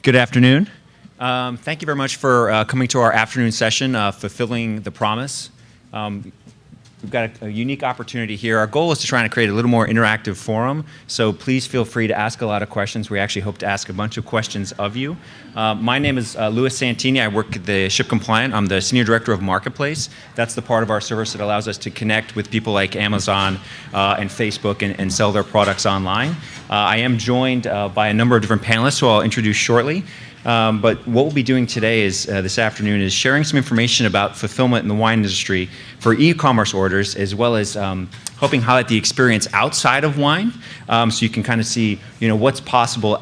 Good afternoon. Thank you very much for coming to our afternoon session, Fulfilling the Promise. We've got a unique opportunity here. Our goal is to try and create a little more interactive forum, so please feel free to ask a lot of questions. We actually hope to ask a bunch of questions of you. My name is Louis Santini. I work at the ShipCompliant. I'm the Senior Director of Marketplace. That's the part of our service that allows us to connect with people like Amazon and Facebook and sell their products online. I am joined by a number of different panelists who I'll introduce shortly. But what we'll be doing today is, this afternoon, is sharing some information about fulfillment in the wine industry for e-commerce orders, as well as helping highlight the experience outside of wine, so you can kind of see, what's possible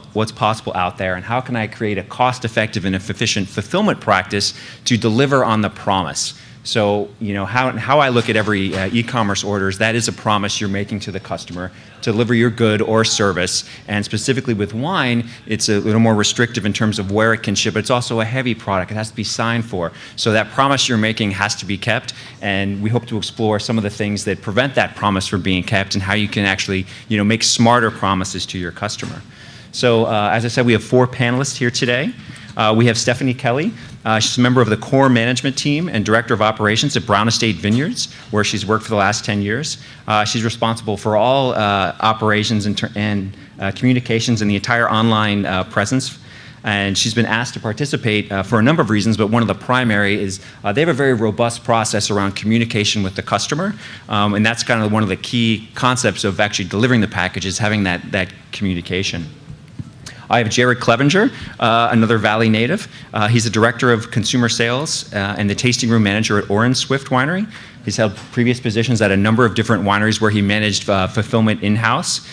out there, and how can I create a cost-effective and efficient fulfillment practice to deliver on the promise. So, how I look at every e-commerce orders, that is a promise you're making to the customer to deliver your good or service. And specifically with wine, it's a little more restrictive in terms of where it can ship. It's also a heavy product. It has to be signed for. So that promise you're making has to be kept. And we hope to explore some of the things that prevent that promise from being kept and how you can actually, make smarter promises to your customer. So, as I said, we have 4 panelists here today. We have Stephanie Kelly. She's a member of the core management team and director of operations at Brown Estate Vineyards, where she's worked for the last 10 years. She's responsible for all operations and communications and the entire online presence. And she's been asked to participate for a number of reasons, but one of the primary is they have a very robust process around communication with the customer. And that's kind of one of the key concepts of actually delivering the package, is having that communication. I have Jared Clevenger, another Valley native. He's the Director of Consumer Sales and the Tasting Room Manager at Orange Swift Winery. He's held previous positions at a number of different wineries where he managed fulfillment in-house.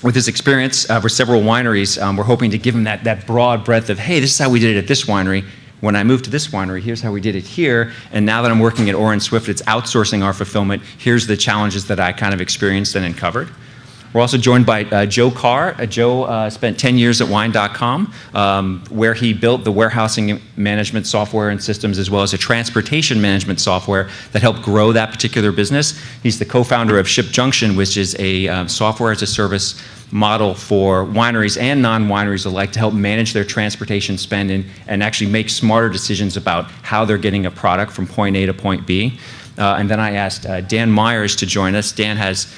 With his experience for several wineries, we're hoping to give him that broad breadth of, hey, this is how we did it at this winery. When I moved to this winery, here's how we did it here. And now that I'm working at Orange Swift, it's outsourcing our fulfillment. Here's the challenges that I kind of experienced and uncovered. We're also joined by Joe Carr. Joe spent 10 years at wine.com, where he built the warehousing management software and systems, as well as a transportation management software that helped grow that particular business. He's the co-founder of ShipJunction, which is a software as a service model for wineries and non-wineries alike to help manage their transportation spend and actually make smarter decisions about how they're getting a product from point A to point B. And then I asked Dan Myers to join us. Dan has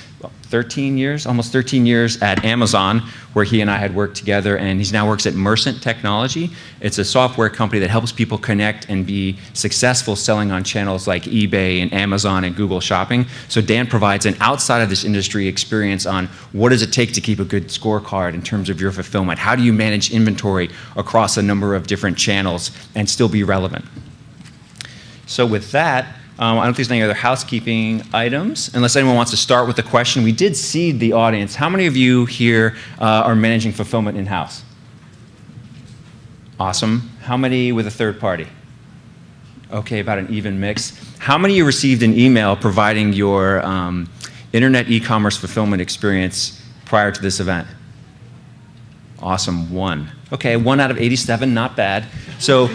13 years, almost 13 years at Amazon, where he and I had worked together, and he now works at Mercent Technology. It's a software company that helps people connect and be successful selling on channels like eBay and Amazon and Google Shopping. So Dan provides an outside of this industry experience on what does it take to keep a good scorecard in terms of your fulfillment. How do you manage inventory across a number of different channels and still be relevant? So with that, I don't think there's any other housekeeping items, unless anyone wants to start with a question. We did seed the audience. How many of you here are managing fulfillment in-house? Awesome. How many with a third party? Okay, about an even mix. How many of you received an email providing your internet e-commerce fulfillment experience prior to this event? Awesome, 1. Okay, 1 out of 87, not bad. So.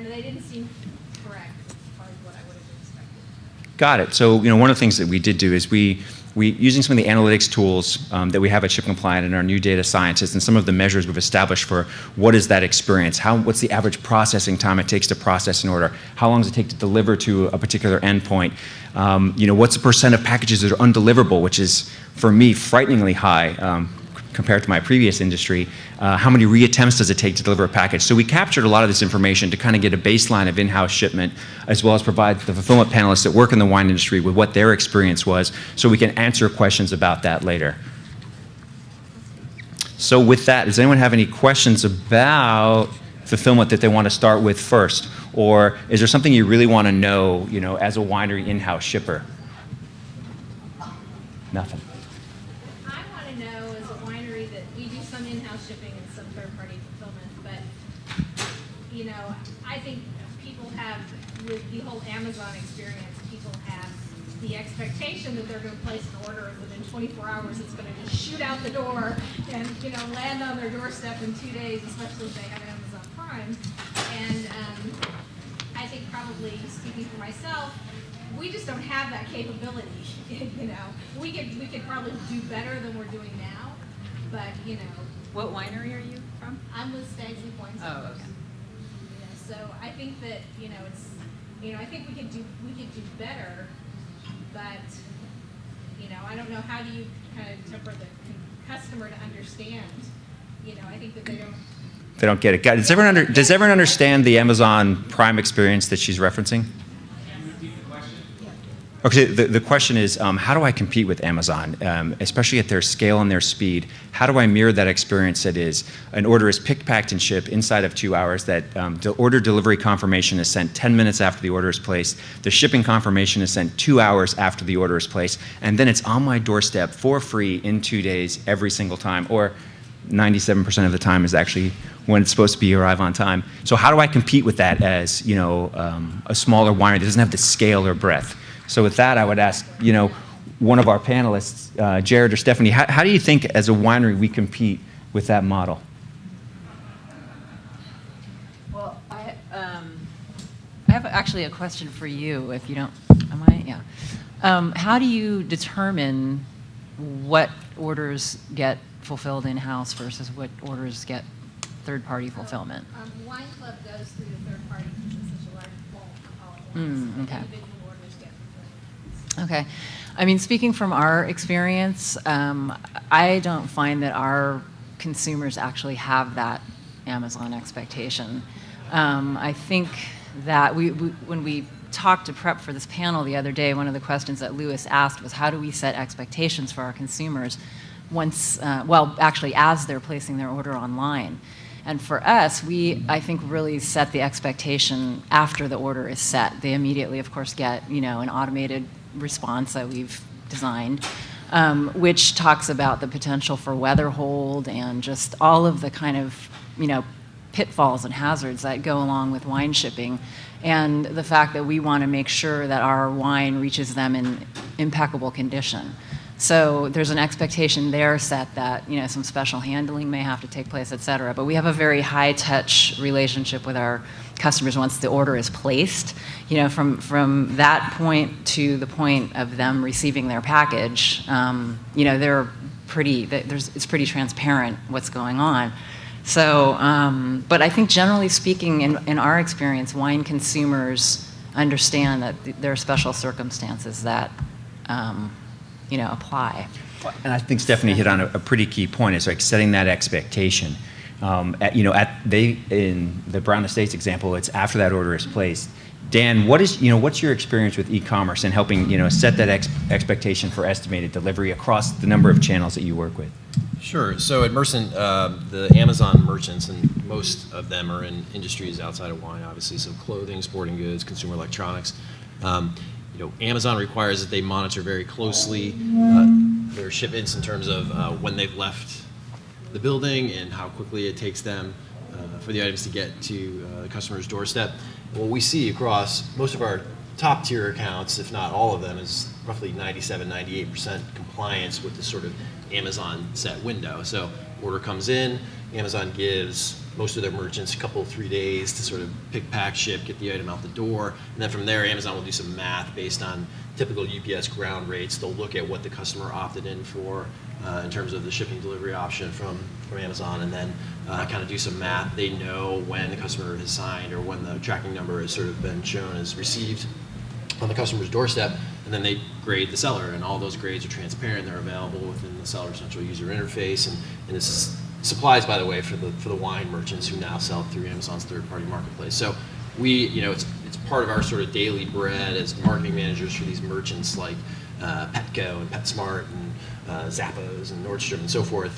They didn't seem correct as far as what I would have expected. Got it. So, one of the things that we did do is we using some of the analytics tools that we have at ShipCompliant and our new data scientists, and some of the measures we've established for what is that experience, what's the average processing time it takes to process an order, how long does it take to deliver to a particular endpoint, what's the percent of packages that are undeliverable, which is, for me, frighteningly high. Compared to my previous industry, how many reattempts does it take to deliver a package? So we captured a lot of this information to kind of get a baseline of in-house shipment, as well as provide the fulfillment panelists that work in the wine industry with what their experience was, so we can answer questions about that later. So with that, does anyone have any questions about fulfillment that they want to start with first? Or is there something you really want to know, as a winery in-house shipper? Nothing. I think people have, with the whole Amazon experience, people have the expectation that they're going to place an order and within 24 hours it's going to just shoot out the door and land on their doorstep in 2 days, especially if they have Amazon Prime. And I think, probably speaking for myself, we just don't have that capability. You know, we could probably do better than we're doing now, but you know. What winery are you from? I'm with Stagsley Point. Oh, okay. You know, so I think that I think we could do better, but I don't know, how do you kind of temper the customer to understand? I think that they don't get it. Does everyone understand the Amazon Prime experience that she's referencing? Okay, the question is, how do I compete with Amazon, especially at their scale and their speed? How do I mirror that experience that is an order is picked, packed, and shipped inside of 2 hours, that the order delivery confirmation is sent 10 minutes after the order is placed, the shipping confirmation is sent 2 hours after the order is placed, and then it's on my doorstep for free in 2 days every single time, or 97% of the time is actually when it's supposed to arrive on time. So how do I compete with that as a smaller winery that doesn't have the scale or breadth? So with that, I would ask, one of our panelists, Jared or Stephanie, how do you think as a winery we compete with that model? Well, I have actually a question for you, if you don't, am I? Yeah. How do you determine what orders get fulfilled in-house versus what orders get third-party fulfillment? Wine Club goes through the third party because it's such a large bulk all at once. Okay. Individual orders get fulfilled. Okay. I mean, speaking from our experience, I don't find that our consumers actually have that Amazon expectation. I think that when we talked to prep for this panel the other day, one of the questions that Lewis asked was, how do we set expectations for our consumers once, actually as they're placing their order online? And for us, I think, really set the expectation after the order is set. They immediately, of course, get, an automated response that we've designed, which talks about the potential for weather hold and just all of the kind of, pitfalls and hazards that go along with wine shipping, and the fact that we want to make sure that our wine reaches them in impeccable condition. So there's an expectation there set that, some special handling may have to take place, et cetera. But we have a very high-touch relationship with our customers once the order is placed. From that point to the point of them receiving their package, they're it's pretty transparent what's going on. So, but I think generally speaking, in our experience, wine consumers understand that there are special circumstances that apply. And I think Stephanie hit on a pretty key point. It's like setting that expectation. In the Brown Estates example, it's after that order is placed. Dan, what's your experience with e-commerce and helping set that expectation for estimated delivery across the number of channels that you work with? Sure. So at Mercant, the Amazon merchants, and most of them are in industries outside of wine, obviously, so clothing, sporting goods, consumer electronics. Amazon requires that they monitor very closely their shipments in terms of when they've left the building and how quickly it takes them for the items to get to the customer's doorstep. What we see across most of our top tier accounts, if not all of them, is roughly 97, 98% compliance with the sort of Amazon set window. So order comes in, Amazon gives most of their merchants a couple, 3 days to sort of pick, pack, ship, get the item out the door. And then from there, Amazon will do some math based on typical UPS ground rates. They'll look at what the customer opted in for in terms of the shipping delivery option from Amazon, and then kind of do some math. They know when the customer has signed or when the tracking number has sort of been shown as received on the customer's doorstep, and then they grade the seller, and all those grades are transparent. They're available within the seller central user interface, and this is supplies, by the way, for the wine merchants who now sell through Amazon's third-party marketplace. So it's part of our sort of daily bread as marketing managers for these merchants like Petco and PetSmart and Zappos and Nordstrom and so forth.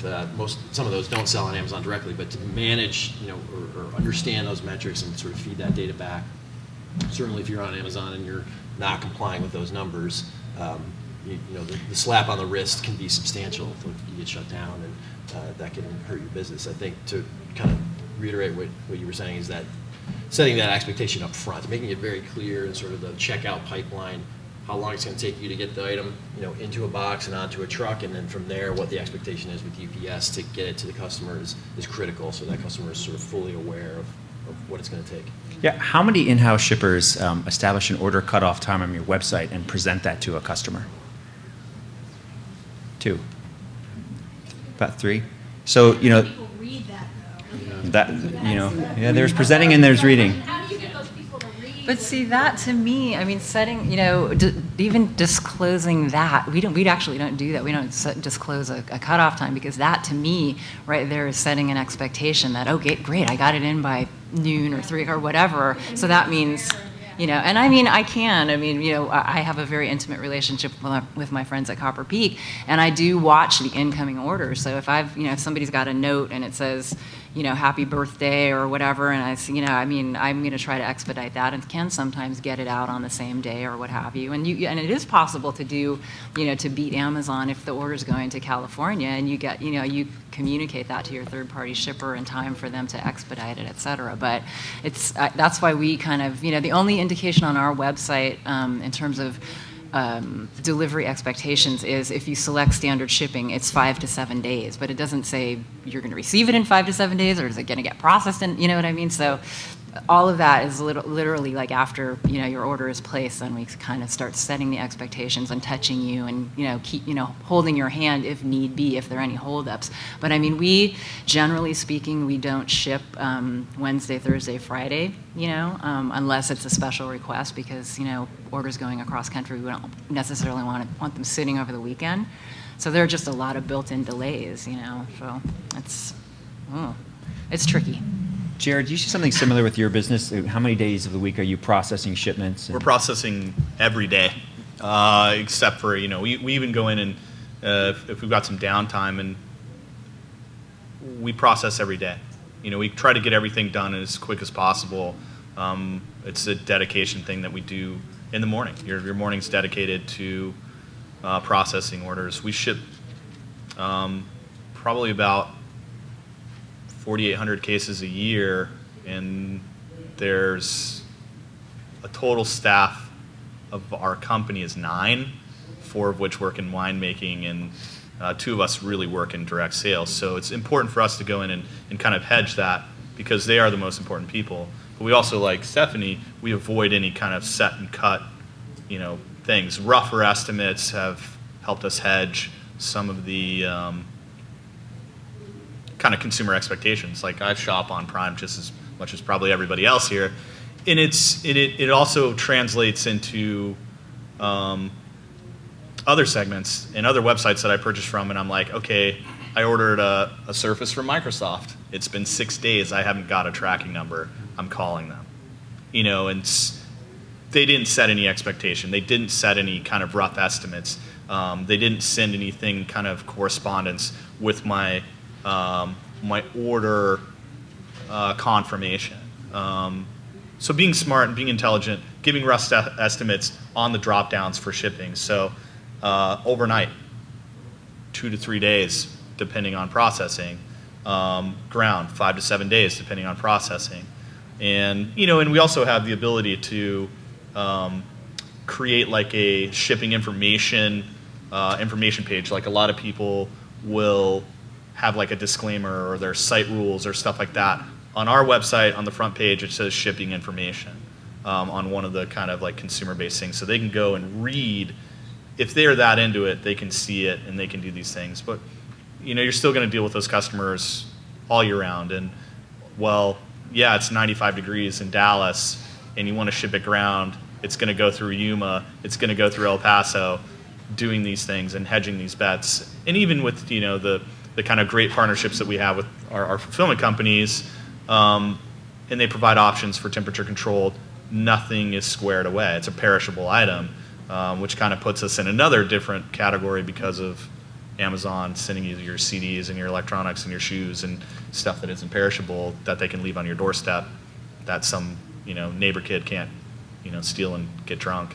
Some of those don't sell on Amazon directly, but to manage, or understand those metrics and sort of feed that data back. Certainly, if you're on Amazon and you're not complying with those numbers, the slap on the wrist can be substantial if you get shut down, and that can hurt your business. I think to kind of reiterate what you were saying is that setting that expectation up front, making it very clear in sort of the checkout pipeline, how long it's going to take you to get the item, into a box and onto a truck, and then from there, what the expectation is with UPS to get it to the customer is critical, so that customer is sort of fully aware of what it's going to take. Yeah, how many in-house shippers establish an order cutoff time on your website and present that to a customer? 2. About 3. So, People read that though. yeah, there's presenting and there's reading. How do you get those people to read? But see, that to me, I mean, setting, even disclosing that, we actually don't do that. We don't disclose a cutoff time, because that to me, right there, is setting an expectation that, okay, great, I got it in by noon or 3 or whatever. So that means, and I mean, I have a very intimate relationship with my friends at Copper Peak, and I do watch the incoming orders. So if somebody's got a note and it says, happy birthday or whatever, and I'm going to try to expedite that, and can sometimes get it out on the same day or what have you. And it is possible to do, to beat Amazon if the order's going to California, and you communicate that to your third-party shipper in time for them to expedite it, et cetera. But that's why we kind of, the only indication on our website in terms of delivery expectations is if you select standard shipping, it's 5 to 7 days, but it doesn't say you're going to receive it in 5 to 7 days, or is it going to get processed in, you know what I mean? So all of that is literally like after, your order is placed, then we kind of start setting the expectations and touching you and, keep, holding your hand if need be, if there are any holdups. But I mean, we, generally speaking, we don't ship Wednesday, Thursday, Friday, unless it's a special request, because, orders going across country, we don't necessarily want them sitting over the weekend. So there are just a lot of built-in delays, so it's tricky. Jared, do you see something similar with your business? How many days of the week are you processing shipments? We're processing every day, except for, we even go in and if we've got some downtime, and we process every day. We try to get everything done as quick as possible. It's a dedication thing that we do in the morning. Your morning's dedicated to processing orders. We ship probably about 4,800 cases a year, and there's a total staff of our company is 9, 4 of which work in winemaking, and 2 of us really work in direct sales. So it's important for us to go in and kind of hedge that, because they are the most important people. But we also, like Stephanie, we avoid any kind of set and cut, things. Rougher estimates have helped us hedge some of the kind of consumer expectations. Like, I shop on Prime just as much as probably everybody else here, and it also translates into other segments and other websites that I purchase from, and I'm like, okay, I ordered a Surface from Microsoft. It's been 6 days. I haven't got a tracking number. I'm calling them, and they didn't set any expectation. They didn't set any kind of rough estimates. They didn't send anything kind of correspondence with my my order confirmation. So being smart and being intelligent, giving rough estimates on the drop downs for shipping. So overnight, 2 to 3 days, depending on processing. Ground, 5 to 7 days, depending on processing. And and we also have the ability to create like a shipping information page. Like, a lot of people will have like a disclaimer or their site rules or stuff like that. On our website, on the front page, it says shipping information on one of the kind of like consumer-based things. So they can go and read. If they're that into it, they can see it and they can do these things. But you're still going to deal with those customers all year round. And well, yeah, it's 95 degrees in Dallas, and you want to ship it ground. It's going to go through Yuma. It's going to go through El Paso, doing these things and hedging these bets. And even with the kind of great partnerships that we have with our fulfillment companies, and they provide options for temperature controlled, nothing is squared away. It's a perishable item, which kind of puts us in another different category because of Amazon sending you your CDs and your electronics and your shoes and stuff that isn't perishable, that they can leave on your doorstep, that some neighbor kid can't steal and get drunk.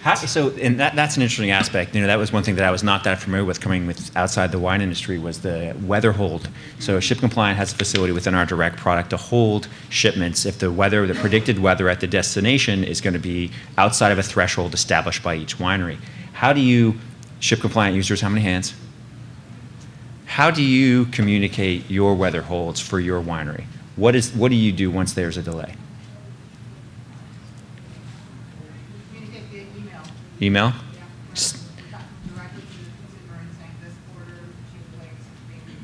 And that's an interesting aspect. That was one thing that I was not that familiar with coming with outside the wine industry, was the weather hold. So ShipCompliant has a facility within our direct product to hold shipments if the predicted weather at the destination is going to be outside of a threshold established by each winery. How do you, ShipCompliant users, how many hands? How do you communicate your weather holds for your winery? What do you do once there's a delay? Communicate via email. Email? Yeah. S- We're talking directly to the consumer and saying this order, she placed, maybe,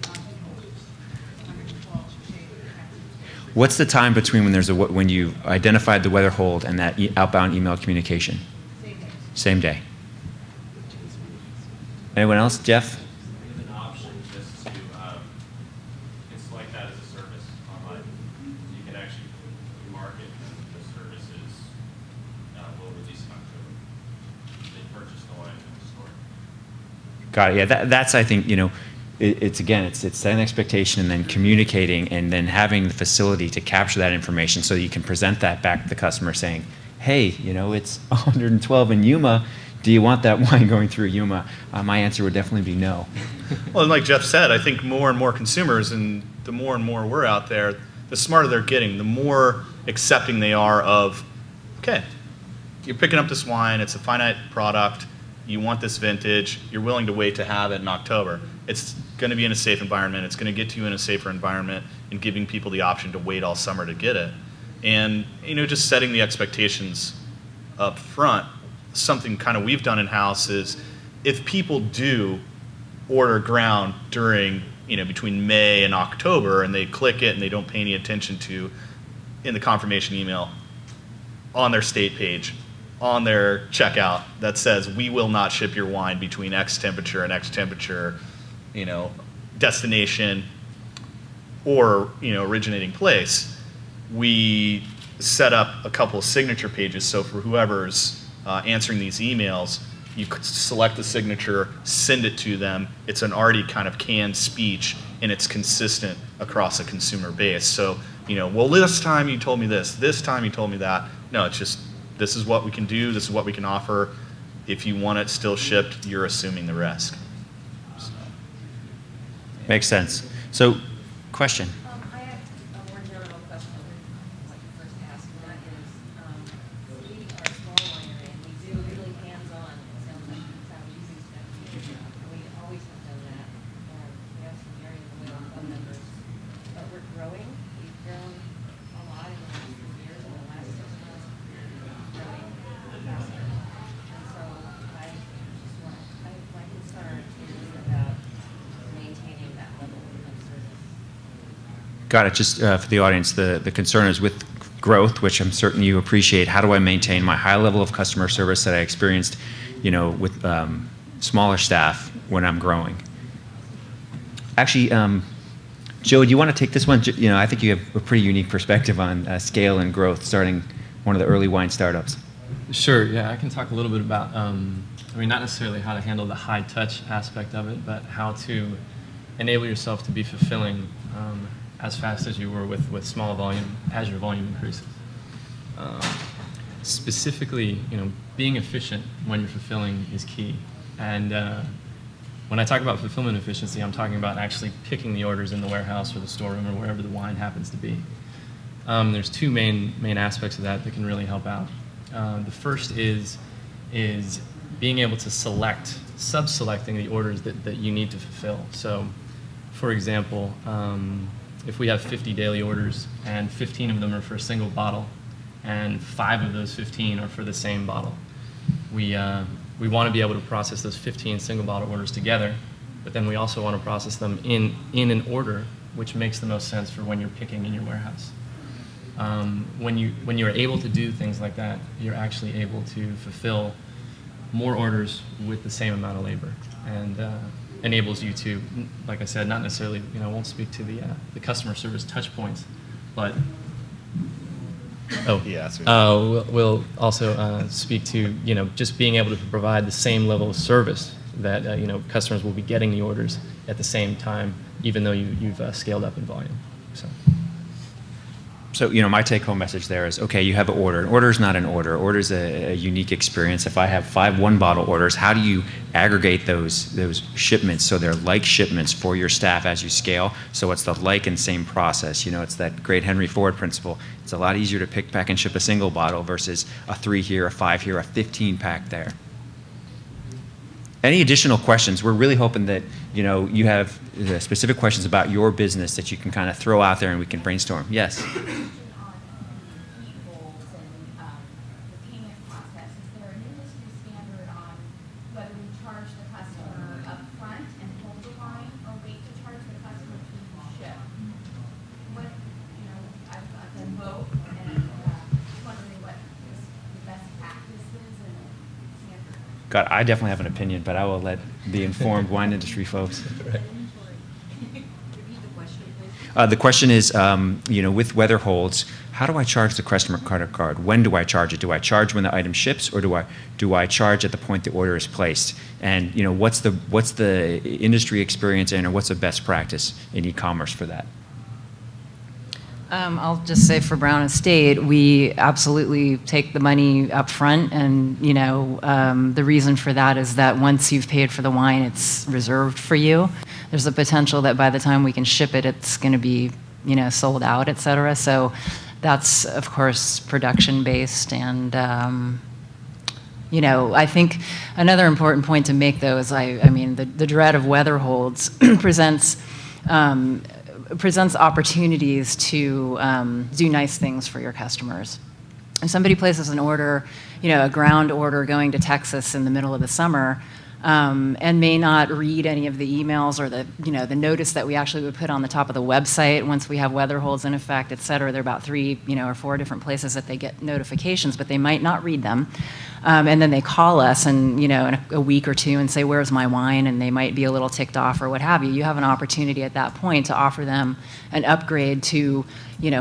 112 shades. What's the time between when you identified the weather hold and that outbound email communication? Same day. Same day. Anyone else? Jeff? We have an option just to, you can select that as a service online. You can actually market the services will release in October. They purchased the line in the store. Got it. Yeah, that's I think it's setting expectation and then communicating and then having the facility to capture that information so you can present that back to the customer saying, hey, it's 112 in Yuma. Do you want that wine going through Yuma? My answer would definitely be no. Well, and like Jeff said, I think more and more consumers, and the more and more we're out there, the smarter they're getting, the more accepting they are of, okay, you're picking up this wine, it's a finite product, you want this vintage, you're willing to wait to have it in October. It's going to be in a safe environment, it's going to get to you in a safer environment, and giving people the option to wait all summer to get it. And, just setting the expectations up front. Something kind of we've done in-house is if people do order ground during, between May and October, and they click it and they don't pay any attention to in the confirmation email on their state page, on their checkout that says we will not ship your wine between X temperature and X temperature, destination or originating place, we set up a couple of signature pages. So for whoever's answering these emails, you could select the signature, send it to them. It's an already kind of canned speech, and it's consistent across a consumer base. So, well, this time you told me this time you told me that. No, it's just, this is what we can do, this is what we can offer. If you want it still shipped, you're assuming the risk. So. Makes sense. So, question. I have a more general question I'd like to first ask, and that is, we are a small winery, and we do really hands-on, it sounds like, without using stuff. And we always have done that. We have some areas where we have phone numbers, but we're growing. We've grown a lot in the last few years, in the last 6 months, growing faster. And so I just want, my concern is about maintaining that level of service. Got it. Just for the audience, the concern is with growth, which I'm certain you appreciate. How do I maintain my high level of customer service that I experienced, with smaller staff when I'm growing? Actually, Joe, do you want to take this one? I think you have a pretty unique perspective on scale and growth, starting one of the early wine startups. Sure, yeah, I can talk a little bit about, not necessarily how to handle the high touch aspect of it, but how to enable yourself to be fulfilling as fast as you were with small volume as your volume increases. Specifically, being efficient when you're fulfilling is key. And when I talk about fulfillment efficiency, I'm talking about actually picking the orders in the warehouse or the storeroom or wherever the wine happens to be. There's two main aspects of that can really help out. The first is being able to sub-selecting the orders that you need to fulfill. So, for example, if we have 50 daily orders and 15 of them are for a single bottle and 5 of those 15 are for the same bottle, we want to be able to process those 15 single bottle orders together, but then we also want to process them in an order which makes the most sense for when you're picking in your warehouse. When you're able to do things like that, you're actually able to fulfill more orders with the same amount of labor, and enables you to, like I said, not necessarily, I won't speak to the customer service touch points, but we'll also speak to, just being able to provide the same level of service that customers will be getting the orders at the same time, even though you've scaled up in volume. So, my take-home message there is, okay, you have an order. An order is not an order. Order is a unique experience. If I have 5 one-bottle orders, how do you aggregate those shipments so they're like shipments for your staff as you scale? So it's the like and same process. It's that great Henry Ford principle. It's a lot easier to pick, pack, and ship a single bottle versus a 3 here, a 5 here, a 15-pack there. Any additional questions? We're really hoping that you have specific questions about your business that you can kind of throw out there and we can brainstorm. Yes. On e-holds and the payment process, is there an industry standard on whether we charge the customer up front and hold the line, or wait to charge the customer to ship? What, I've done both, and just wondering what the best practice is and standard. God, I definitely have an opinion, but I will let the informed wine industry folks. The question is, with weather holds, how do I charge the customer credit card? When do I charge it? Do I charge when the item ships, or do I charge at the point the order is placed? And what's the industry experience or what's the best practice in e-commerce for that? I'll just say for Brown Estate, we absolutely take the money up front, and the reason for that is that once you've paid for the wine, it's reserved for you. There's a potential that by the time we can ship it, it's going to be sold out, et cetera. So that's of course production based, and I think another important point to make though is the dread of weather holds presents opportunities to do nice things for your customers. If somebody places an order, a ground order going to Texas in the middle of the summer, and may not read any of the emails or the notice that we actually would put on the top of the website once we have weather holds in effect, et cetera. There are about 3 or 4 different places that they get notifications, but they might not read them. And then they call us in a week or 2 and say, where's my wine? And they might be a little ticked off or what have you. You have an opportunity at that point to offer them an upgrade to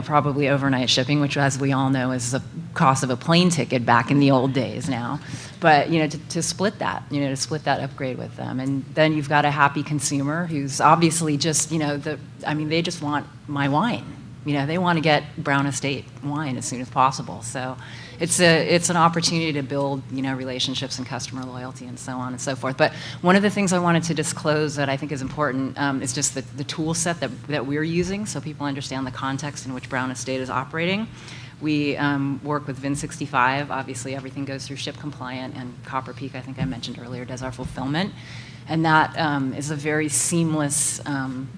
probably overnight shipping, which, as we all know, is the cost of a plane ticket back in the old days now. But to split that, to split that upgrade with them, and then you've got a happy consumer who's obviously just, they just want my wine. They want to get Brown Estate wine as soon as possible. So it's an opportunity to build relationships and customer loyalty and so on and so forth. But one of the things I wanted to disclose that I think is important is just the tool set that we're using, so people understand the context in which Brown Estate is operating. We work with Vin65. Obviously, everything goes through ShipCompliant, and Copper Peak, I think I mentioned earlier, does our fulfillment. And that is a very seamless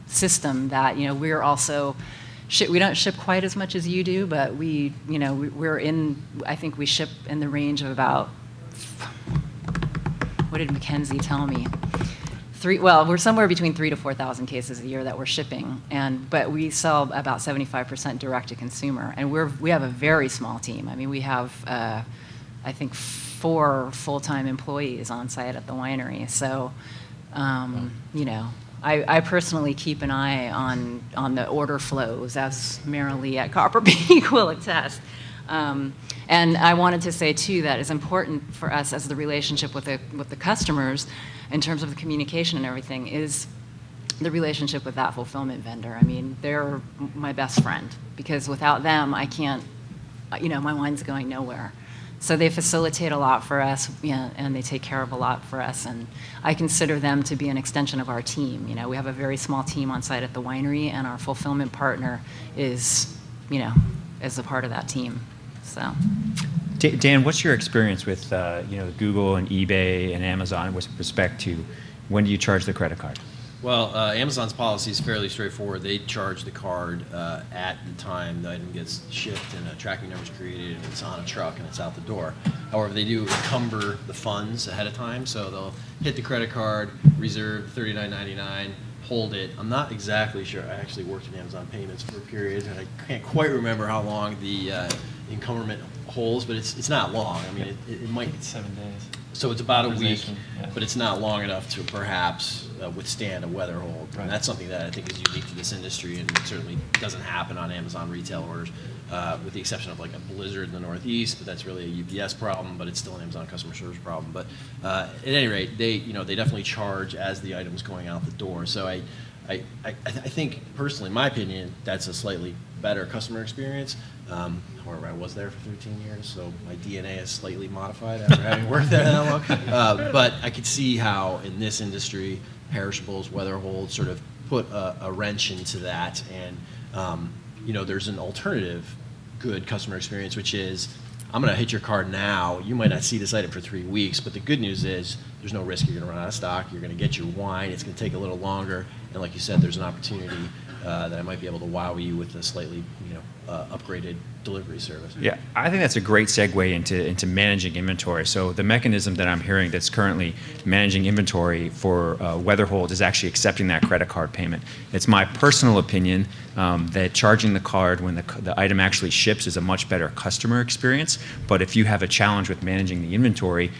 system that we're also. We don't ship quite as much as you do, but we're in. I think we ship in the range of about. What did Mackenzie tell me? We're somewhere between 3,000 to 4,000 cases a year that we're shipping, but we sell about 75% direct to consumer, and we have a very small team. We have I think 4 full-time employees on site at the winery. So I personally keep an eye on the order flows, as Marilee at Copper Peak will attest. And I wanted to say too that it's important for us as the relationship with the customers, in terms of the communication and everything, is the relationship with that fulfillment vendor. They're my best friend, because without them, I can't. My wine's going nowhere. So they facilitate a lot for us, and they take care of a lot for us. And I consider them to be an extension of our team. We have a very small team on site at the winery, and our fulfillment partner is a part of that team. So. Dan, what's your experience with Google and eBay and Amazon with respect to when do you charge the credit card? Well, Amazon's policy is fairly straightforward. They charge the card at the time the item gets shipped and a tracking number is created and it's on a truck and it's out the door. However, they do encumber the funds ahead of time, so they'll hit the credit card, reserve $39.99, hold it. I'm not exactly sure. I actually worked in Amazon Payments for a period, and I can't quite remember how long the encumberment holds, but it's not long. It might. It's 7 days. So it's about a week, Yeah. but it's not long enough to perhaps withstand a weather hold. Right. And that's something that I think is unique to this industry, and it certainly doesn't happen on Amazon retail orders, with the exception of like a blizzard in the Northeast, but that's really a UPS problem, but it's still an Amazon customer service problem. But at any rate, they definitely charge as the item's going out the door. So I think personally, in my opinion, that's a slightly better customer experience. However, I was there for 13 years, so my DNA is slightly modified after having worked there that long. But I could see how in this industry, perishables, weather holds sort of put a wrench into that. And, there's an alternative good customer experience, which is I'm going to hit your card now. You might not see this item for 3 weeks, but the good news is there's no risk you're going to run out of stock. You're going to get your wine. It's going to take a little longer. And like you said, there's an opportunity that I might be able to wow you with a slightly, upgraded delivery service. Yeah, I think that's a great segue into managing inventory. So the mechanism that I'm hearing that's currently managing inventory for Weatherhold is actually accepting that credit card payment. It's my personal opinion that charging the card when the item actually ships is a much better customer experience. But if you have a challenge with managing the inventory,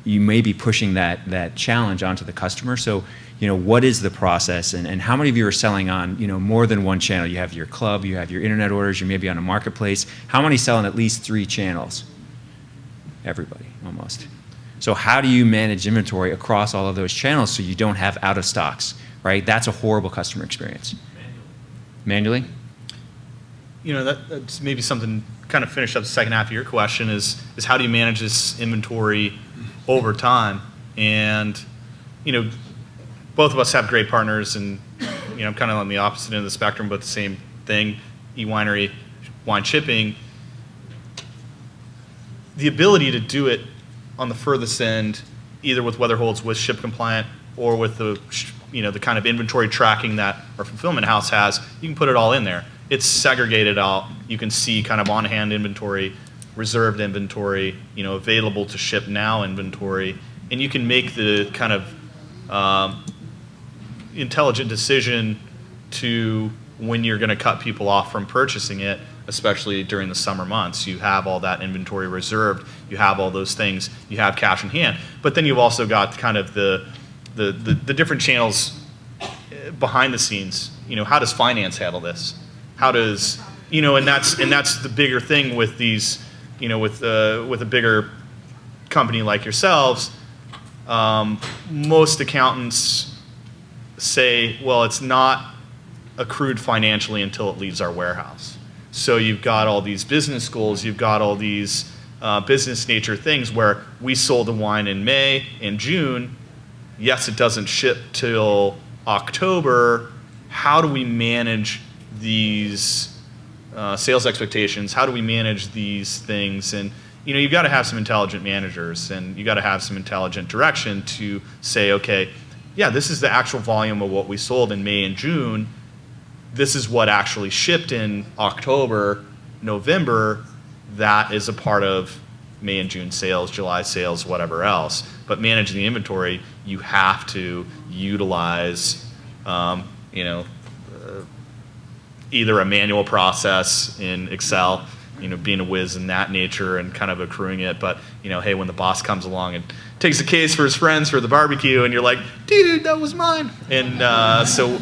you may be pushing that challenge onto the customer. So, what is the process, and how many of you are selling on, more than one channel? You have your club, you have your internet orders, you may be on a marketplace. How many sell on at least 3 channels? Everybody, almost. So how do you manage inventory across all of those channels so you don't have out of stocks, right? That's a horrible customer experience. Manually? That's maybe something kind of finish up the second half of your question is how do you manage this inventory over time? And, both of us have great partners, and I'm kind of on the opposite end of the spectrum, but the same thing, eWinery, wine shipping. The ability to do it on the furthest end, either with Weatherholds, with ShipCompliant, or with the the kind of inventory tracking that our fulfillment house has, you can put it all in there. It's segregated out. You can see kind of on-hand inventory, reserved inventory, available to ship now inventory, and you can make the kind of intelligent decision to when you're going to cut people off from purchasing it, especially during the summer months. You have all that inventory reserved. You have all those things. You have cash in hand. But then you've also got kind of the different channels behind the scenes. How does finance handle this? How does and that's the bigger thing with these with a bigger company like yourselves. Most accountants say, well, it's not accrued financially until it leaves our warehouse. So you've got all these business goals, you've got all these business nature things where we sold the wine in May and June. Yes, it doesn't ship till October. How do we manage these sales expectations? How do we manage these things? And you've got to have some intelligent managers, and you got to have some intelligent direction to say, okay, yeah, this is the actual volume of what we sold in May and June. This is what actually shipped in October, November. That is a part of May and June sales, July sales, whatever else. But managing the inventory, you have to utilize, either a manual process in Excel, being a whiz in that nature and kind of accruing it. But, hey, when the boss comes along and takes a case for his friends for the barbecue and you're like, dude, that was mine. And so,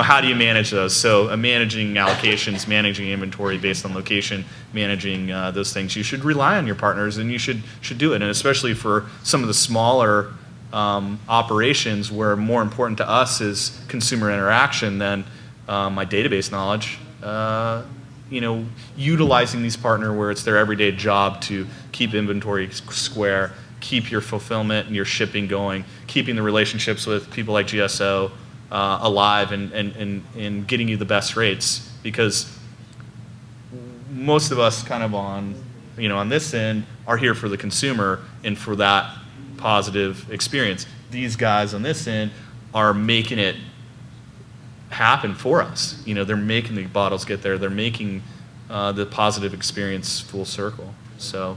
how do you manage those? So managing allocations, managing inventory based on location, managing those things, you should rely on your partners, and you should do it. And especially for some of the smaller operations where more important to us is consumer interaction than my database knowledge, utilizing these partners where it's their everyday job to keep inventory square, keep your fulfillment and your shipping going, keeping the relationships with people like GSO alive, and getting you the best rates. Because most of us kind of on this end are here for the consumer and for that positive experience. These guys on this end are making it happen for us. They're making the bottles get there. They're making the positive experience full circle. So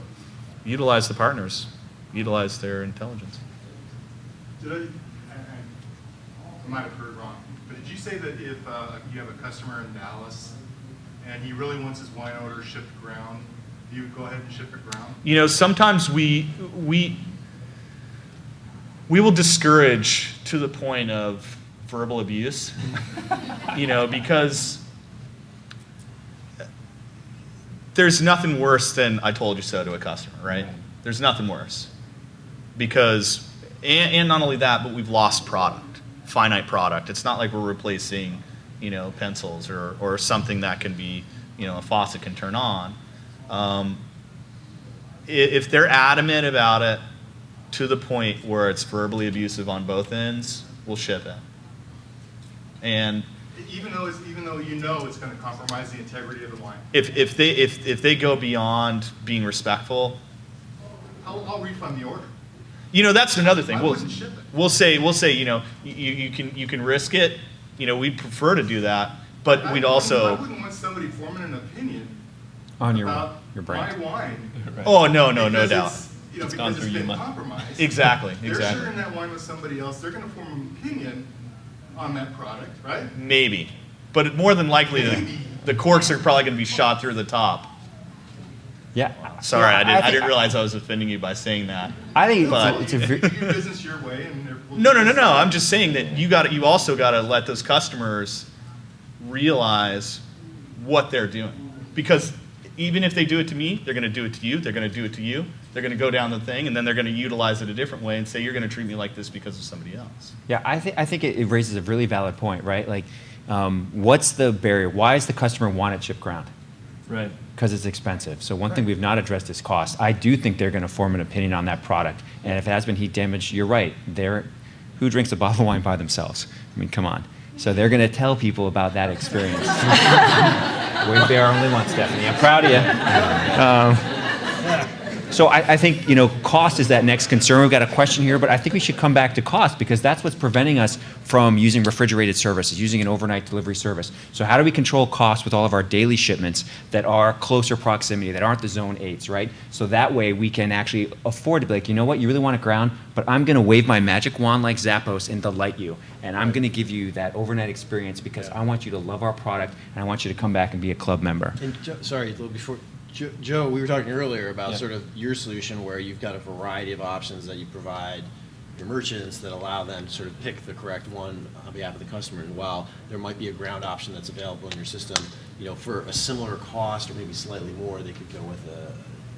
utilize the partners. Utilize their intelligence. I might have heard wrong, but did you say that if you have a customer in Dallas and he really wants his wine order shipped ground, you would go ahead and ship it ground? Sometimes we will discourage to the point of verbal abuse, because there's nothing worse than I told you so to a customer, right? There's nothing worse. Because, and not only that, but we've lost product, finite product. It's not like we're replacing, pencils or something that can be, a faucet can turn on. If they're adamant about it to the point where it's verbally abusive on both ends, we'll ship it. And even though you know it's going to compromise the integrity of the wine. If they go beyond being respectful, I'll refund the order. That's another thing. I wouldn't ship it. We'll say, you can risk it. We'd prefer to do that, but we'd I also. wouldn't want somebody forming an opinion On about your brand. my wine. Right. Oh no because doubt. It's gone because through it's your been mind. compromised. Exactly. They're sharing that wine with somebody else. They're going to form an opinion on that product, right? Maybe, but more than likely, the corks are probably going to be shot through the top. Yeah. Sorry, Yeah, I didn't realize I was offending you by saying that. I think But- it's a You very, do business your way, and we'll No. do this. I'm just saying that you also got to let those customers realize what they're doing, because even if they do it to me, they're going to do it to you. They're going to do it to you. They're going to go down the thing, and then they're going to utilize it a different way and say you're going to treat me like this because of somebody else. yeah, I think it raises a really valid point, right? Like, what's the barrier? Why does the customer want it shipped ground? Right. Because it's expensive. So one thing we've not addressed is cost. I do think they're going to form an opinion on that product. And if it has been heat damage, you're right. Who drinks a bottle of wine by themselves? I mean, come on. So they're going to tell people about that experience. Wouldn't be our only one, Stephanie. I'm proud of you. So I think, cost is that next concern. We've got a question here, but I think we should come back to cost because that's what's preventing us from using refrigerated services, using an overnight delivery service. So how do we control costs with all of our daily shipments that are closer proximity, that aren't the zone 8s, right? So that way we can actually afford to be like, you know what, you really want it ground, but I'm going to wave my magic wand like Zappos and delight you. And I'm going to give you that overnight experience because I want you to love our product and I want you to come back and be a club member. And sorry, a little before. Joe, we were talking earlier about Yeah. sort of your solution where you've got a variety of options that you provide your merchants that allow them to sort of pick the correct one on behalf of the customer. And while there might be a ground option that's available in your system, for a similar cost or maybe slightly more, they could go with a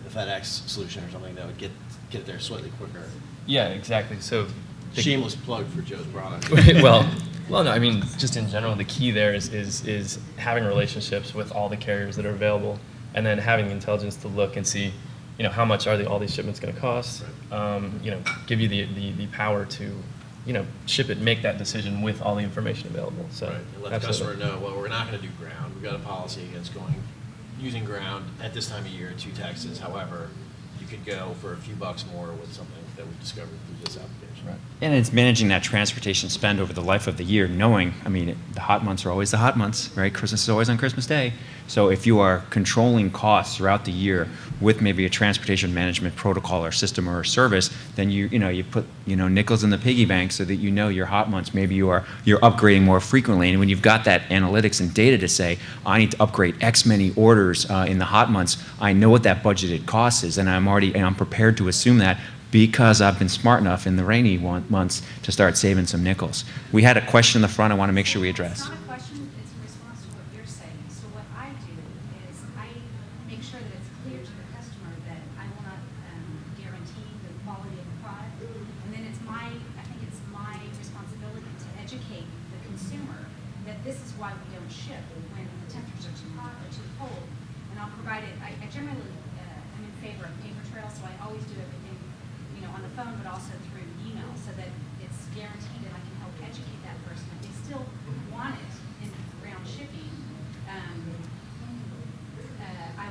FedEx solution or something that would get it there slightly quicker. Yeah, exactly. So Shameless plug for Joe's product. well, no. I mean, just in general, the key there is having relationships with all the carriers that are available, and then having the intelligence to look and see, how much are all these shipments going to cost. Give you the power to, ship it, make that decision with all the information available. So Right, and let the customer know, well, we're not going to do ground. We've got a policy against using ground at this time of year to Texas. However, you could go for a few bucks more with something that we've discovered through this application. Right. And it's managing that transportation spend over the life of the year, knowing, the hot months are always the hot months, right? Christmas is always on Christmas Day. So if you are controlling costs throughout the year with maybe a transportation management protocol or system or service, then you put, nickels in the piggy bank so that your hot months, maybe you're upgrading more frequently. And when you've got that analytics and data to say, I need to upgrade X many orders in the hot months, I know what that budgeted cost is, and I'm prepared to assume that because I've been smart enough in the rainy months to start saving some nickels. We had a question in the front I want to make sure we address. It's not a question, it's a response to what you're saying. So what I do is I make sure that it's clear to the customer that I will not guarantee the quality of the product. And then I think it's my responsibility to educate the consumer that this is why we don't ship when the temperatures are too hot or too cold. And I'll provide it, I generally am in favor of paper trail, so I always do everything on the phone, but also through email, so that it's guaranteed and I can help educate that person. If they still want it in round shipping, I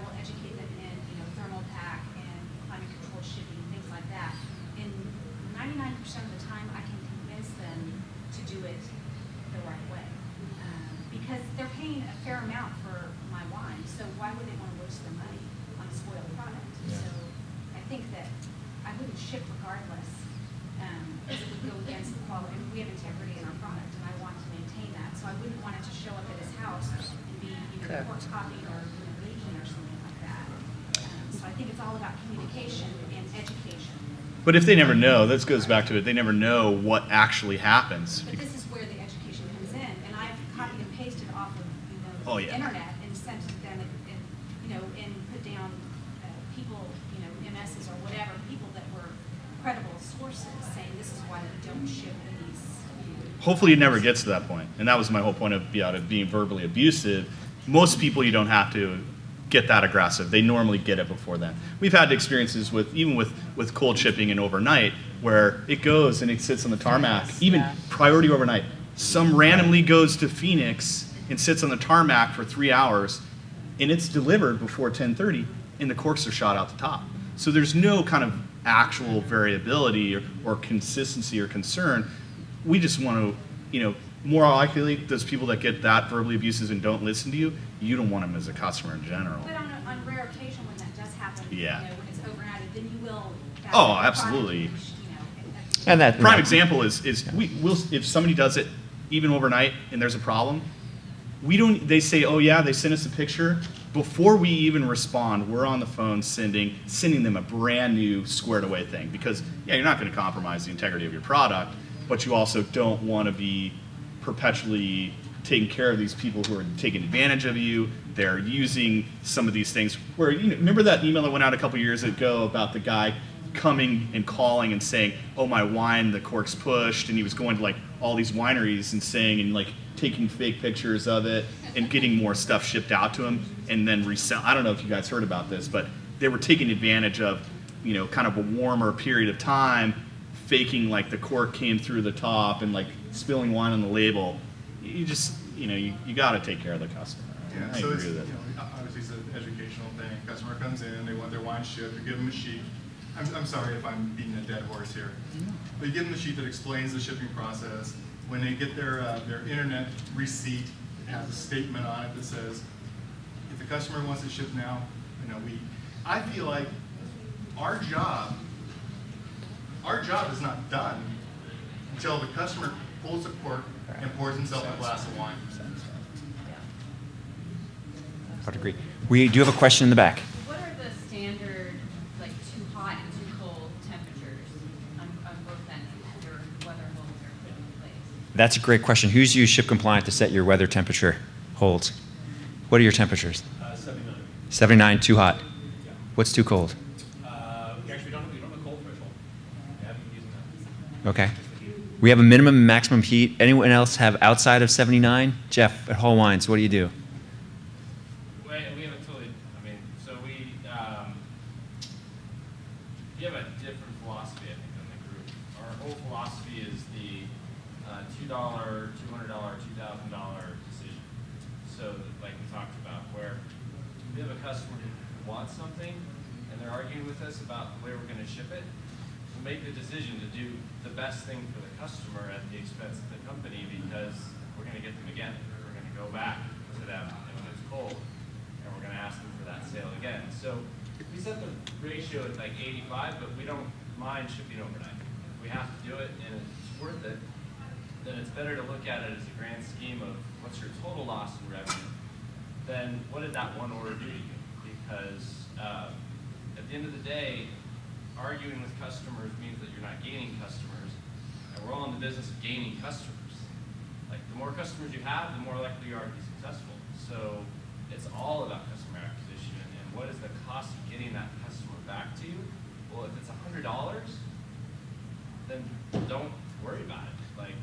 will educate them in, thermal pack and climate control shipping, things like that. And 99% of the time, I can convince them to do it the right way. Because they're paying a fair amount for my wine, so why would they want to waste their money on a spoiled product? Yeah. So I think that I wouldn't ship regardless, because it would go against the quality. I mean, we have integrity in our product, and I want to maintain that. So I wouldn't want it to show up at his house and be either poor copy or leaking or something like that. So I think it's all about communication and education. But if they never know, this goes back to it. They never know what actually happens. But this is where the education comes in, and I've copied and pasted off of Oh, the yeah. internet and sent it to them, and put down people, MSs or whatever, people that were credible sources saying this is why we don't ship in these. Hopefully it never gets to that point. And that was my whole point of being verbally abusive. Most people you don't have to get that aggressive. They normally get it before then. We've had experiences even with cold shipping and overnight where it goes and it sits on the tarmac, Yes, even yeah. priority overnight. Some randomly goes to Phoenix and sits on the tarmac for 3 hours, and it's delivered before 10:30, and the corks are shot out the top. So there's no kind of actual variability or consistency or concern. We just want to, more likely, those people that get that verbally abusive and don't listen to you, you don't want them as a customer in general. But on rare occasion when that does happen, Yeah. when it's overnighted, then you will. Oh, absolutely. And that Prime example is we'll if somebody does it even overnight and there's a problem, they say, oh yeah, they send us a picture. Before we even respond, we're on the phone sending them a brand new squared away thing, because yeah, you're not going to compromise the integrity of your product, but you also don't want to be perpetually taking care of these people who are taking advantage of you. They're using some of these things where, remember that email that went out a couple years ago about the guy coming and calling and saying, oh, my wine, the cork's pushed, and he was going to like all these wineries and saying, and like taking fake pictures of it and getting more stuff shipped out to him and then resell. I don't know if you guys heard about this, but they were taking advantage of, kind of a warmer period of time, faking like the cork came through the top and like spilling wine on the label. You just, you got to take care of the customer. Yeah, I so agree it's, with it. Obviously it's an educational thing. Customer comes in, they want their wine shipped, you give them a sheet. I'm sorry if I'm beating a dead horse here. But you give them a sheet that explains the shipping process. When they get their internet receipt, it has a statement on it that says, if the customer wants it shipped now, I feel like our job is not done until the customer pulls the cork and pours himself a glass of wine. I would agree. We do have a question in the back. What are the standard, like too hot and too cold temperatures on both ends that your weather holds are put in place? That's a great question. Who's used ShipCompliant to set your weather temperature holds? What are your temperatures? 79. 79, too hot. Yeah. What's too cold? We actually don't have a cold threshold. We haven't been using that. Okay. We have a minimum and maximum heat. Anyone else have outside of 79? Jeff, at Whole Wines, what do you do? We haven't totally, so we have a different philosophy, I think, than the group. Our whole philosophy is the $2, $200, $2,000 decision. So, like we talked about, where we have a customer who wants something and they're arguing with us about the way we're going to ship it, we make the decision to do the best thing for the customer at the expense of the company, because we're going to get them again. We're going to go back to them when it's cold, and we're going to ask them for that sale again. So we set the ratio at like 85, but we don't mind shipping overnight. If we have to do it and it's worth it, then it's better to look at it as a grand scheme of what's your total loss in revenue than what did that one order do to you. Because at the end of the day, arguing with customers means that you're not gaining customers, and we're all in the business of gaining customers. Like, the more customers you have, the more likely you are to be successful. So it's all about customer acquisition, and what is the cost of getting that customer back to you? Well, if it's $100, then don't worry about it. Like,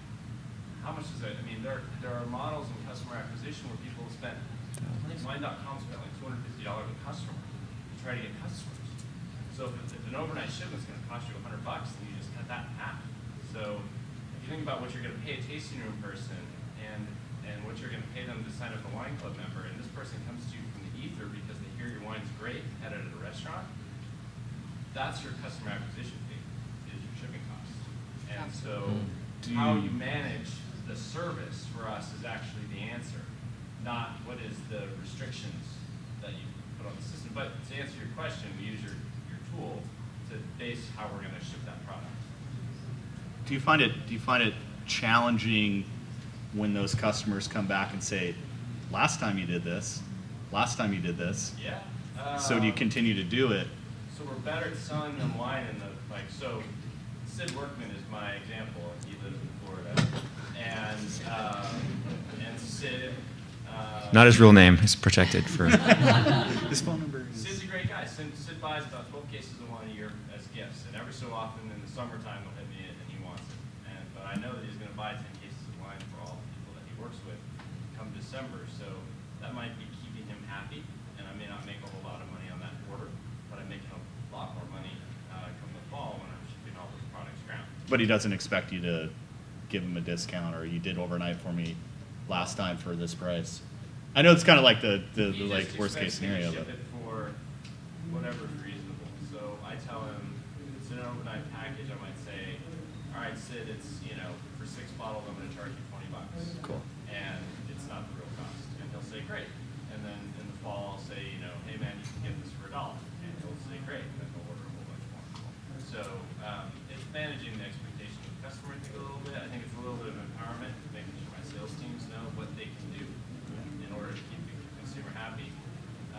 how much is it? There are models in customer acquisition where people have spent, I think Wine.com spent like $250 a customer to try to get customers. So if an overnight shipment is going to cost you $100, then you just cut that in half. So if you think about what you're going to pay a tasting room person and what you're going to pay them to sign up a wine club member, and this person comes to you from the ether because they hear your wine's great, had it at a restaurant, that's your customer acquisition fee, is your shipping costs. And so how you manage the service for us is actually the answer, not what is the restrictions that you put on the system. But to answer your question, we use your tool to base how we're going to ship that product. Do you find it challenging when those customers come back and say, last time you did this, Yeah. so do you continue to do it? So we're better at selling them wine in the, so Sid Workman is my example. He lives in Florida. And Sid, Not his real name. It's protected for. His phone number is... Sid's a great guy. Sid buys about 12 cases of wine a year as gifts, and every so often in the summertime he'll hit me and he wants it. But I know that he's going to buy 10 cases of wine for all the people that he works with come December, so that might be keeping him happy, and I may not make a whole lot of money on that order, but I'm making a lot more money come the fall when I'm shipping all those products around. But he doesn't expect you to give him a discount, or you did overnight for me last time for this price. I know it's kind of like the You like just worst case expect me to scenario, ship but it for whatever's reasonable. So I tell him it's an overnight package. I might say, all right, Sid, it's for 6 bottles I'm going to charge you $20. cool. And it's not the real cost. And he'll say, great. And then in the fall, I'll say, hey man, you can get this for $1. And he'll say, great. And then he'll order a whole bunch more. So it's managing the expectation of the customer, I think, a little bit. I think it's a little bit of empowerment, making sure my sales teams know what they can do in order to keep the consumer happy.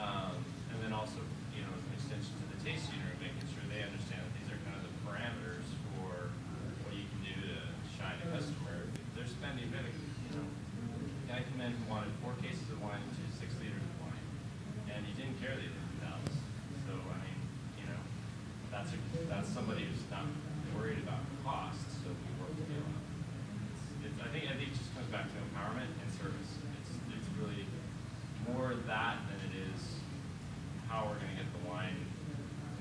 And then also, as an extension to the taste tuner, making sure they understand that these are kind of the parameters for what you can do to shine a customer. If they're spending, a guy came in who wanted 4 cases of wine to 6 liters of wine, and he didn't care that he did $1,000. So I mean, that's somebody who's not worried about cost. So we work together. I think it just comes back to empowerment and service. It's really more that than it is how we're going to get the wine,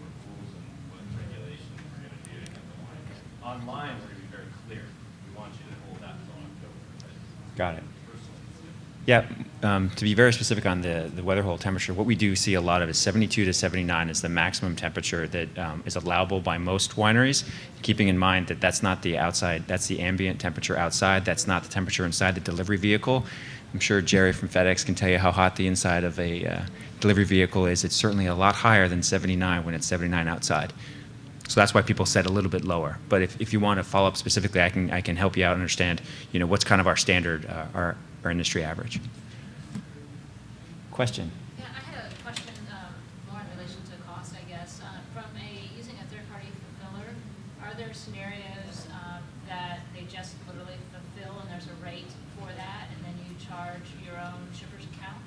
what rules and what regulations we're going to do to get the wine. Online, we're going to be very clear. We want you to hold that until October. But Got it. personally, it's good. Yeah, to be very specific on the weather hole temperature, what we do see a lot of is 72 to 79 is the maximum temperature that is allowable by most wineries, keeping in mind that that's not the outside, that's the ambient temperature outside, that's not the temperature inside the delivery vehicle. I'm sure Jerry from FedEx can tell you how hot the inside of a delivery vehicle is. It's certainly a lot higher than 79 when it's 79 outside. So that's why people set a little bit lower. But if you want to follow up specifically, I can help you out and understand, what's kind of our standard, our industry average. Question? Yeah, I had a question more in relation to cost, I guess. Using a third-party fulfiller, are there scenarios that they just literally fulfill and there's a rate for that, and then you charge your own shipper's account,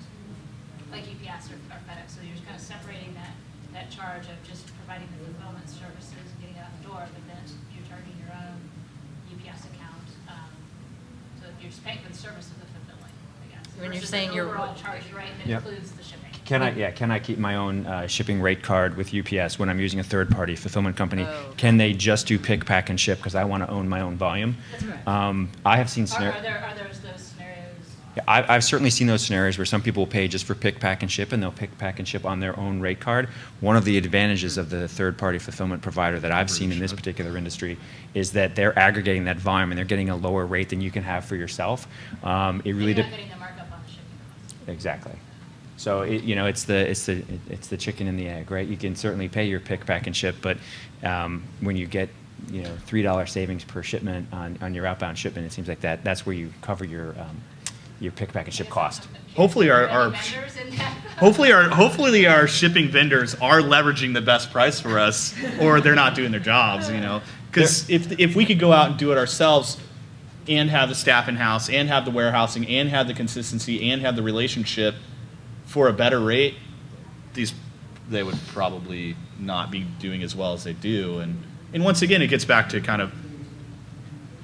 like UPS or FedEx? So you're just kind of separating that charge of just providing the fulfillment services and getting it out the door, but then you're charging your own UPS account. So you're just paying for the service of the fulfilling, I guess. When you're versus saying an you're- overall charge rate that Yep. includes the shipping. Can I keep my own shipping rate card with UPS when I'm using a third-party fulfillment company? Oh. Can they just do pick, pack, and ship because I want to own my own volume? That's correct. I have seen Are scenarios. there those scenarios? Yeah, I've certainly seen those scenarios where some people will pay just for pick, pack, and ship, and they'll pick, pack, and ship on their own rate card. One of the advantages of the third-party fulfillment provider that I've seen in this particular industry is that they're aggregating that volume and they're getting a lower rate than you can have for yourself. It really You're not depends. getting the markup on the shipping cost. Exactly. So it's the chicken and the egg, right? You can certainly pay your pick, pack, and ship, but when you get $3 savings per shipment on your outbound shipment, it seems like that's where you cover your pick, pack, and ship cost. Hopefully Are our there any vendors in that? hopefully our shipping vendors are leveraging the best price for us, or they're not doing their jobs. Because if we could go out and do it ourselves, and have the staff in house, and have the warehousing, and have the consistency, and have the relationship for a better rate, they would probably not be doing as well as they do. And once again, it gets back to kind of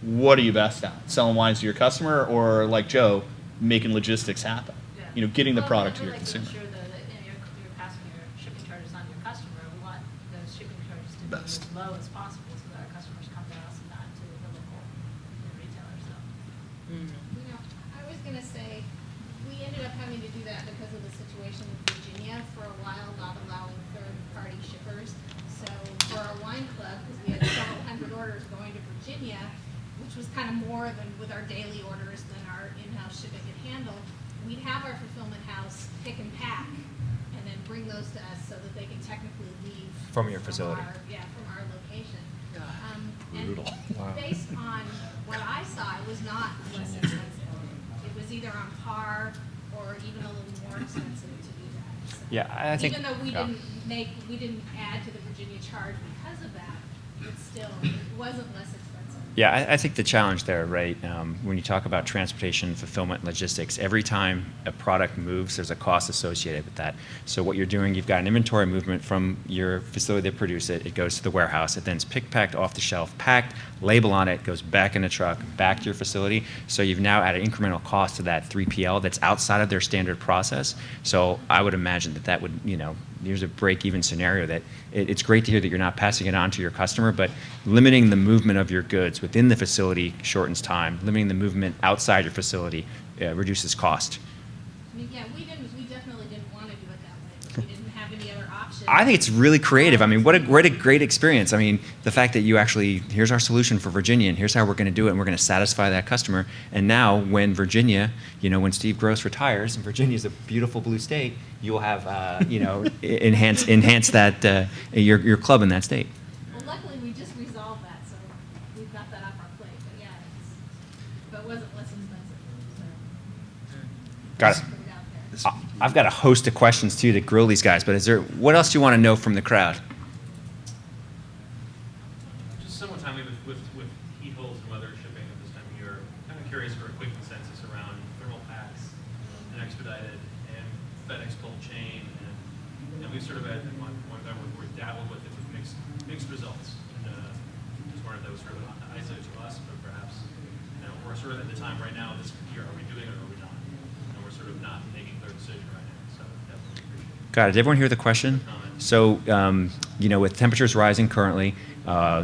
what are you best at? Selling wines to your customer, or like Joe, making logistics happen. Yeah. Getting the Well, product to we your like consumer. To ensure that you're passing your shipping charges on to your customer. We want those shipping charges to Best. be as low as possible so that our customers come to us and not to the local retailers. So. I was gonna say, we ended up having to do that because of the situation in Virginia for a while, not allowing third-party shippers. So for our wine club, because we had several hundred orders going to Virginia, which was kind of more than with our daily orders than our in-house shipping could handle, we'd have our fulfillment house pick and pack and then bring those to us so that they can technically leave From your facility. from our location. Brutal. And based on what I saw, it was not less expensive. It was either on par or even a little more expensive to do that. So Yeah, I think. even though we yeah. didn't add to the Virginia charge because of that, it still wasn't less expensive. Yeah, I think the challenge there, right, when you talk about transportation, fulfillment, logistics, every time a product moves, there's a cost associated with that. So what you're doing, you've got an inventory movement from your facility that produce it, it goes to the warehouse, it then is picked, packed off the shelf, packed, label on it, goes back in a truck, back to your facility. So you've now added incremental cost to that 3PL that's outside of their standard process. So I would imagine that would, here's a break-even scenario that it's great to hear that you're not passing it on to your customer, but limiting the movement of your goods within the facility shortens time. Limiting the movement outside your facility reduces cost. I mean, yeah, we definitely didn't want to do it that way. We didn't have any other option. I think it's really creative. I mean, what a great experience. I mean, the fact that you actually, here's our solution for Virginia, and here's how we're going to do it, and we're going to satisfy that customer. And now, when Virginia, when Steve Gross retires, and Virginia's a beautiful blue state, you will have, enhance that your club in that state. Well, luckily, we just resolved that, so we've got that off our plate. But yeah, but it wasn't less expensive. So. Got it. Put it out there. I've got a host of questions too to grill these guys, but what else do you want to know from the crowd? Just somewhat timely with heat holes and weather shipping at this time of year. Kind of curious for a quick consensus around thermal packs and expedited and FedEx cold chain, and we've sort of at one point we've dabbled with it with mixed results. And just wondered if that was sort of ISO to us, but perhaps we're sort of at the time right now this year. Are we doing it or are we not? And we're sort of not making a clear decision right now. So definitely appreciate it. Got it. Did everyone hear the question? So, with temperatures rising currently,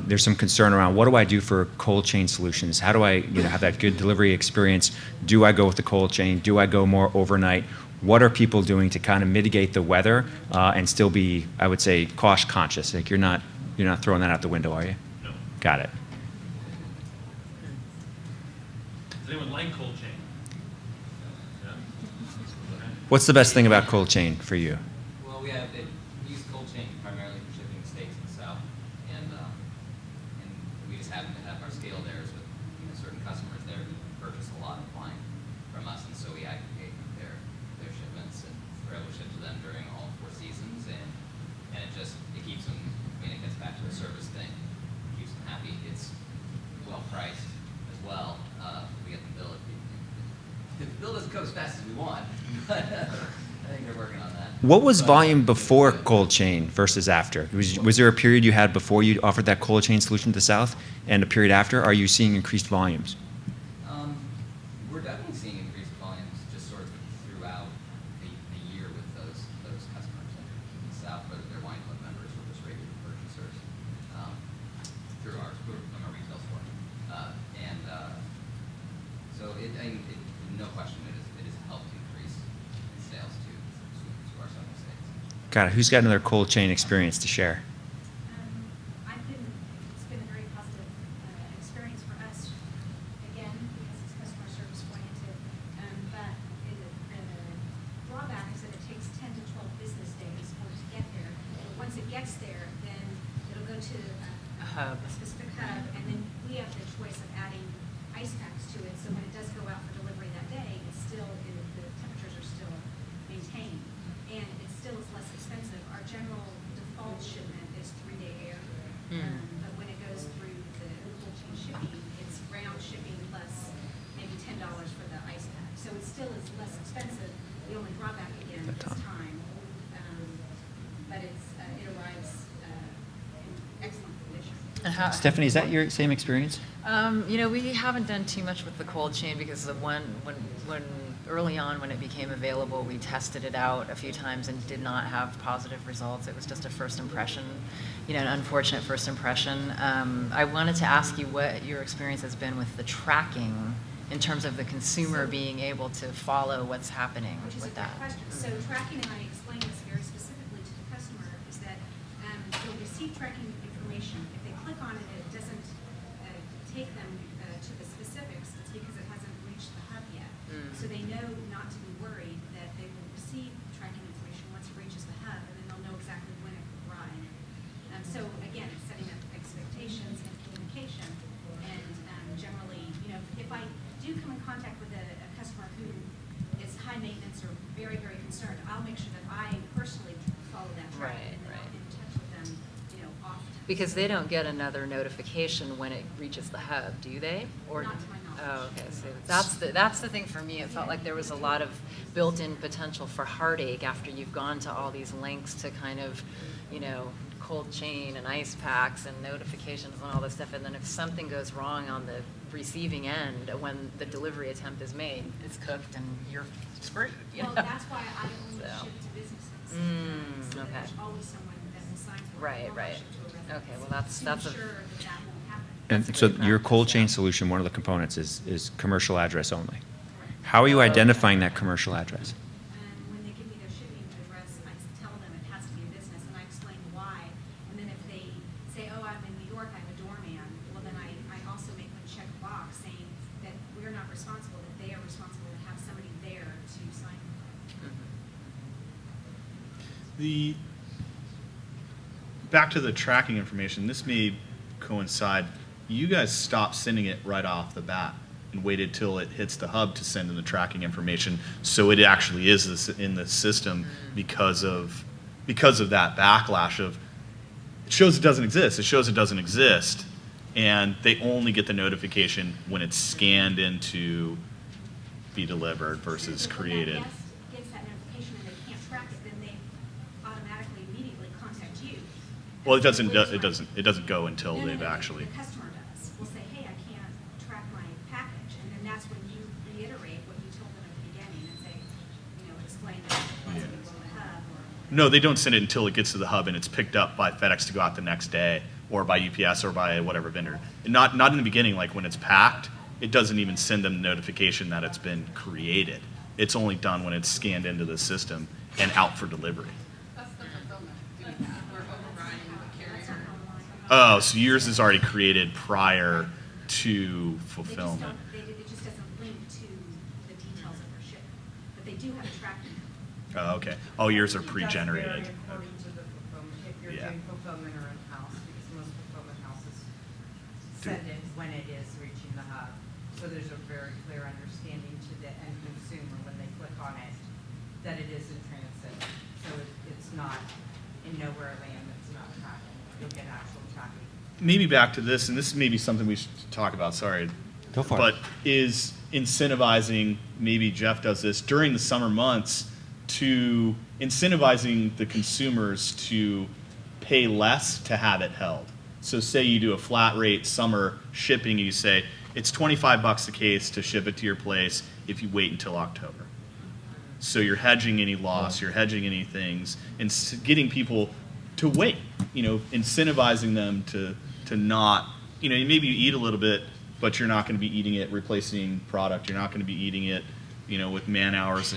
there's some concern around what do I do for cold chain solutions? How do I, have that good delivery experience? Do I go with the cold chain? Do I go more overnight? What are people doing to kind of mitigate the weather and still be, I would say, cost conscious? Like you're not throwing that out the window, are you? No. Got it. Does anyone like cold chain? Yeah. Okay. What's the best thing about cold chain for you? Well, we use cold chain primarily for shipping to states in the south, and we just happen to have our scale there with certain customers there who purchase a lot of wine from us, and so we aggregate their shipments, and we're able to ship to them during all 4 seasons, and it keeps them. I mean, it gets back to the service thing, it keeps them happy. It's well priced as well. We get the bill. The bill doesn't go as fast as we want, but I think they're working on that. What was volume before cold chain versus after? Was there a period you had before you offered that cold chain solution to the South, and a period after? Are you seeing increased volumes? We're definitely seeing increased volumes just sort of throughout the year with those customers in the South, whether they're wine club members or just regular purchasers through our retail store, so no question it has helped increase sales to our southern states. Got it. Who's got another cold chain experience to share? It's been a very positive experience for us, again, because it's customer service oriented. But the drawback is that it takes 10 to 12 business days for it to get there. But once it gets there, then it'll go to hub. a specific hub, and then we have the choice of adding ice packs to it. So when it does go out for delivery that day, the temperatures are still maintained, and it still is less expensive. Our general default shipment is 3-day air, but when it goes through the cold chain shipping, it's round shipping plus maybe $10 for the ice pack. So it still is less expensive. The only drawback again is time, but it arrives in excellent condition. Stephanie, is that your same experience? We haven't done too much with the cold chain because of when early on when it became available, we tested it out a few times and did not have positive results. It was just a first impression, an unfortunate first impression. I wanted to ask you what your experience has been with the tracking in terms of the consumer being able to follow what's happening Which is with a good that. question. So tracking, and I explained this very specifically to the customer, is that they'll receive tracking information. If they click on it, it doesn't take them to the specifics. It's because it hasn't reached the hub yet. So they know not to be worried that they will receive tracking information once it reaches the hub, and then they'll know exactly when it will arrive. So again, it's setting up expectations and communication. And generally, if I do come in contact with a customer who is high maintenance or very, very concerned, I'll make sure that I personally follow that tracking, and then I'll get in touch with them, often. Because they don't get another notification when it reaches the hub, do they? Or Not to my knowledge. Oh, okay. So that's the thing for me. It felt like there was a lot of built-in potential for heartache after you've gone to all these lengths to kind of, cold chain and ice packs and notifications and all this stuff. And then if something goes wrong on the receiving end when the delivery attempt is made, it's cooked and you're screwed. Well, that's why I only So. ship to businesses. So Okay. there's always someone that will sign for it. Right, I won't right. ship to a resident Okay, well, that's to a- ensure that won't happen. And so your cold chain solution, one of the components is commercial address only. How are you identifying that commercial address? And when they give me their shipping address, I tell them it has to be a business, and I explain why. And then if they say, oh, I'm in New York, I'm a doorman, well, then I also make them check a box saying that we're not responsible, that they are responsible to have somebody there to sign. Back to the tracking information, this may coincide. You guys stopped sending it right off the bat and waited till it hits the hub to send in the tracking information, so it actually is in the system because of that backlash of it shows it doesn't exist. It shows it doesn't exist, and they only get the notification when it's scanned into be delivered versus created. When that guest gets that notification and they can't track it, then they automatically immediately contact you. Well, it doesn't go until No, they've no, actually. The customer does. Will say, hey, I can't track my package, and then that's when you reiterate what you told them at the beginning and say, explain that it wants to go to the hub or. No, they don't send it until it gets to the hub and it's picked up by FedEx to go out the next day, or by UPS, or by whatever vendor. And not in the beginning, like when it's packed, it doesn't even send them the notification that it's been created. It's only done when it's scanned into the system and out for delivery. That's the fulfillment. We're overriding the carrier. Oh, so yours is already created prior to It fulfillment. just doesn't link to the details of their shipment, but they do have a tracking. Oh, okay. Oh, yours are It does pre-generated. vary according to the fulfillment, if you're Yeah. doing fulfillment or in-house, because most fulfillment houses send it when it is reaching the hub. So there's a very clear understanding to the end consumer when they click on it, that it is in transit. So it's not in nowhere land, it's not tracking. You'll get actual tracking. Maybe back to this, and this may be something we should talk about, sorry. Go for it. But is incentivizing, maybe Jeff does this, during the summer months, to incentivizing the consumers to pay less to have it held. So say you do a flat rate summer shipping, you say, it's $25 a case to ship it to your place if you wait until October. So you're hedging any loss, you're hedging any things, and getting people to wait, incentivizing them to not, maybe you eat a little bit, but you're not going to be eating it replacing product. You're not going to be eating it, with man hours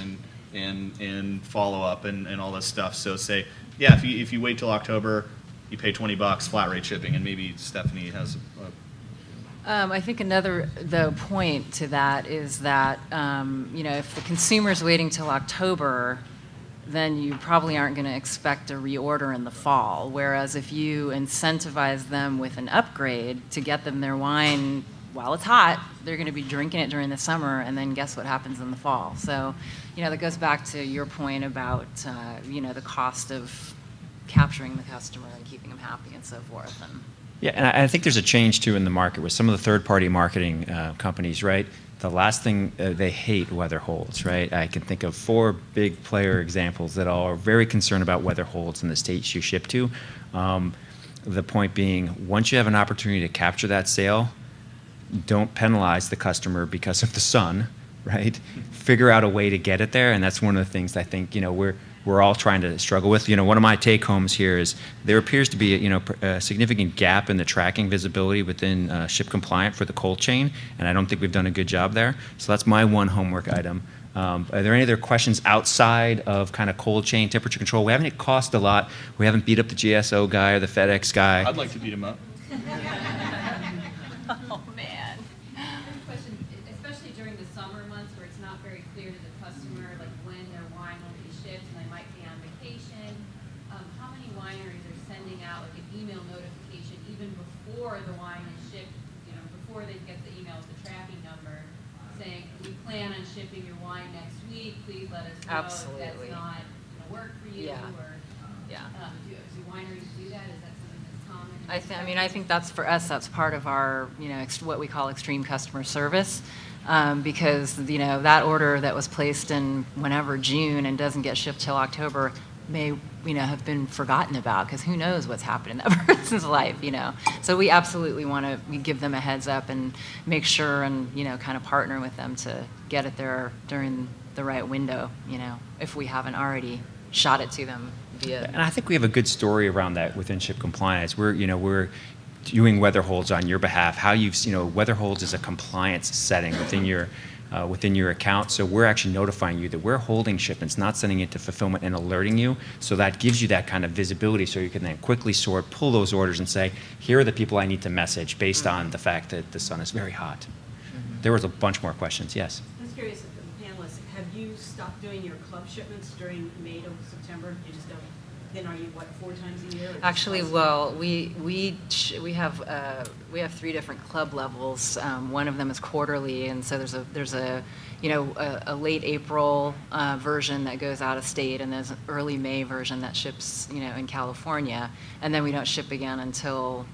and follow up and all this stuff. So say, yeah, if you wait till October, you pay $20 flat rate shipping, and maybe Stephanie has I think the point to that is that, if the consumer's waiting till October, then you probably aren't going to expect a reorder in the fall. Whereas if you incentivize them with an upgrade to get them their wine while it's hot, they're going to be drinking it during the summer, and then guess what happens in the fall? So, that goes back to your point about, the cost of capturing the customer and keeping them happy and so forth. And Yeah, and I think there's a change too in the market with some of the third-party marketing companies, right? The last thing they hate weather holds, right? I can think of 4 big player examples that are very concerned about weather holds in the states you ship to. The point being, once you have an opportunity to capture that sale, don't penalize the customer because of the sun, right? Figure out a way to get it there, and that's one of the things I think we're all trying to struggle with. One of my take-homes here is there appears to be a significant gap in the tracking visibility within ShipCompliant for the cold chain, and I don't think we've done a good job there. So that's my one homework item. Are there any other questions outside of kind of cold chain temperature control? We haven't cost a lot. We haven't beat up the GSO guy or the FedEx guy. I'd like to beat him up. oh man. Question, especially during the summer months where it's not very clear to the customer, like when their wine will be shipped and they might be on vacation, how many wineries are sending out like an email notification even before the wine is shipped, before they get the email with the tracking number, saying, we plan on shipping your wine next week, please let us know Absolutely. if that's not work for you, Yeah. or Yeah. Do wineries do that? Is that something that's common? I think that's for us. That's part of our, what we call extreme customer service, because that order that was placed in whenever June and doesn't get shipped till October may have been forgotten about, because who knows what's happened in that person's life. So we absolutely want to give them a heads up and make sure and kind of partner with them to get it there during the right window. If we haven't already shot it to them via. And I think we have a good story around that within ShipCompliance. We're doing weather holds on your behalf. How weather holds is a compliance setting within your within your account. So we're actually notifying you that we're holding shipments, not sending it to fulfillment and alerting you. So that gives you that kind of visibility so you can then quickly sort, pull those orders and say, here are the people I need to message based on the fact that the sun is very hot. There was a bunch more questions. Yes? I was curious, panelists, have you stopped doing your club shipments during May to September? You just don't, then are you, what, 4 times a year? Or Actually, twice? well, we have 3 different club levels. One of them is quarterly, and so there's a late April version that goes out of state, and there's an early May version that ships in California, and then we don't ship again until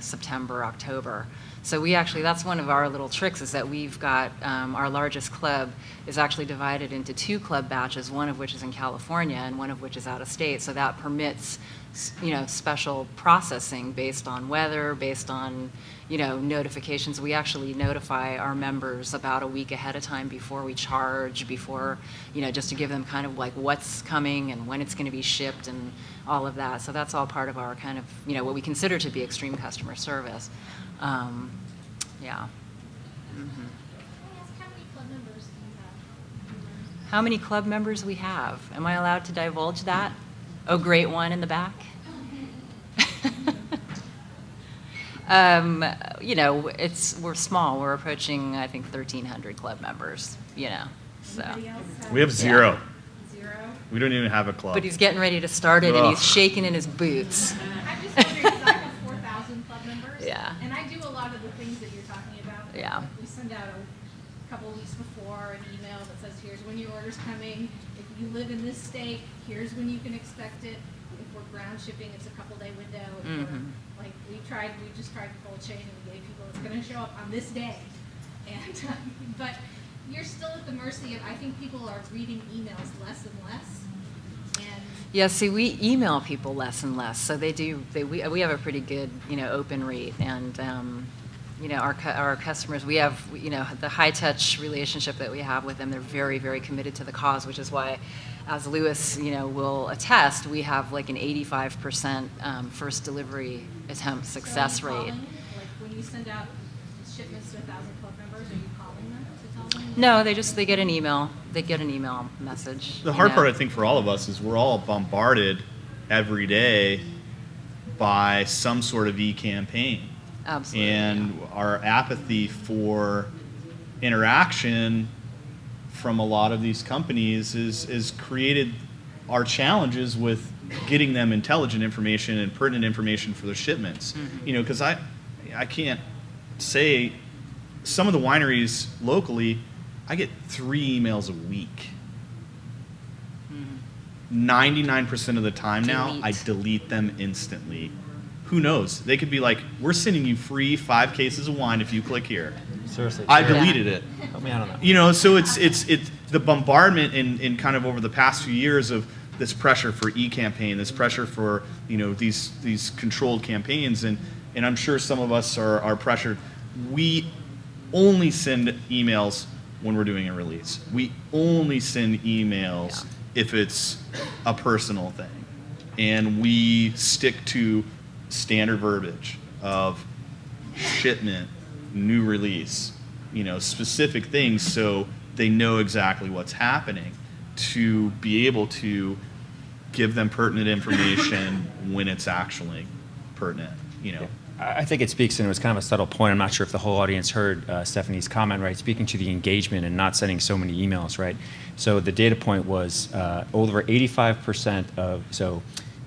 September, October. So that's one of our little tricks, is that we've got our largest club is actually divided into 2 club batches, one of which is in California and one of which is out of state. So that permits special processing based on weather, based on notifications. We actually notify our members about a week ahead of time before we charge, before just to give them kind of like what's coming and when it's going to be shipped and all of that. So that's all part of our kind of what we consider to be extreme customer service. Yeah. Mm-hmm. Can I ask how many club members do you have? How many club members we have? Am I allowed to divulge that? Oh, great one in the back. We're small. We're approaching, I think, 1,300 club members. So. Anybody else We have 0. Yeah. 0? We don't even have a club. But he's getting ready to start it, and he's Ugh. shaking in his boots. I'm just wondering, because I have 4,000 club members. Yeah. And I do a lot of the things that you're talking about. Yeah. We send out a couple of weeks before an email that says, here's when your order's coming. If you live in this state, here's when you can expect it. If we're ground shipping, it's a couple-day window. If Mhm. we're, like, we just tried the full chain, and we gave people, it's going to show up on this day. And, but you're still at the mercy of, I think people are reading emails less and less. And Yeah, see, we email people less and less, so we have a pretty good, open rate, and, our customers, we have, the high-touch relationship that we have with them. They're very, very committed to the cause, which is why, as Lewis, will attest, we have like an 85% first delivery attempt success so are you rate. calling, like, when you send out shipments to 1,000 club members, are you calling them to tell them? No, they get an email. They get an email message. The hard part, I think, for all of us is we're all bombarded every day by some sort of e-campaign. Absolutely. And our apathy for interaction from a lot of these companies is created our challenges with getting them intelligent information and pertinent information for their shipments. Mm-hmm. Because I can't say, some of the wineries locally, I get 3 emails a week. 99% of the time now, I delete them instantly. Who knows? They could be like, we're sending you free 5 cases of wine if you click here. Seriously. I Jared, deleted it. Help me out on that. So it's the bombardment in kind of over the past few years of this pressure for e-campaign, this pressure for these controlled campaigns, and I'm sure some of us are pressured. We only send emails when we're doing a release. We only send emails if it's a personal thing, and we stick to standard verbiage of shipment, new release, specific things, so they know exactly what's happening, to be able to give them pertinent information when it's actually pertinent. I think it speaks, and it was kind of a subtle point. I'm not sure if the whole audience heard Stephanie's comment, right? Speaking to the engagement and not sending so many emails, right? So the data point was over 85% of, so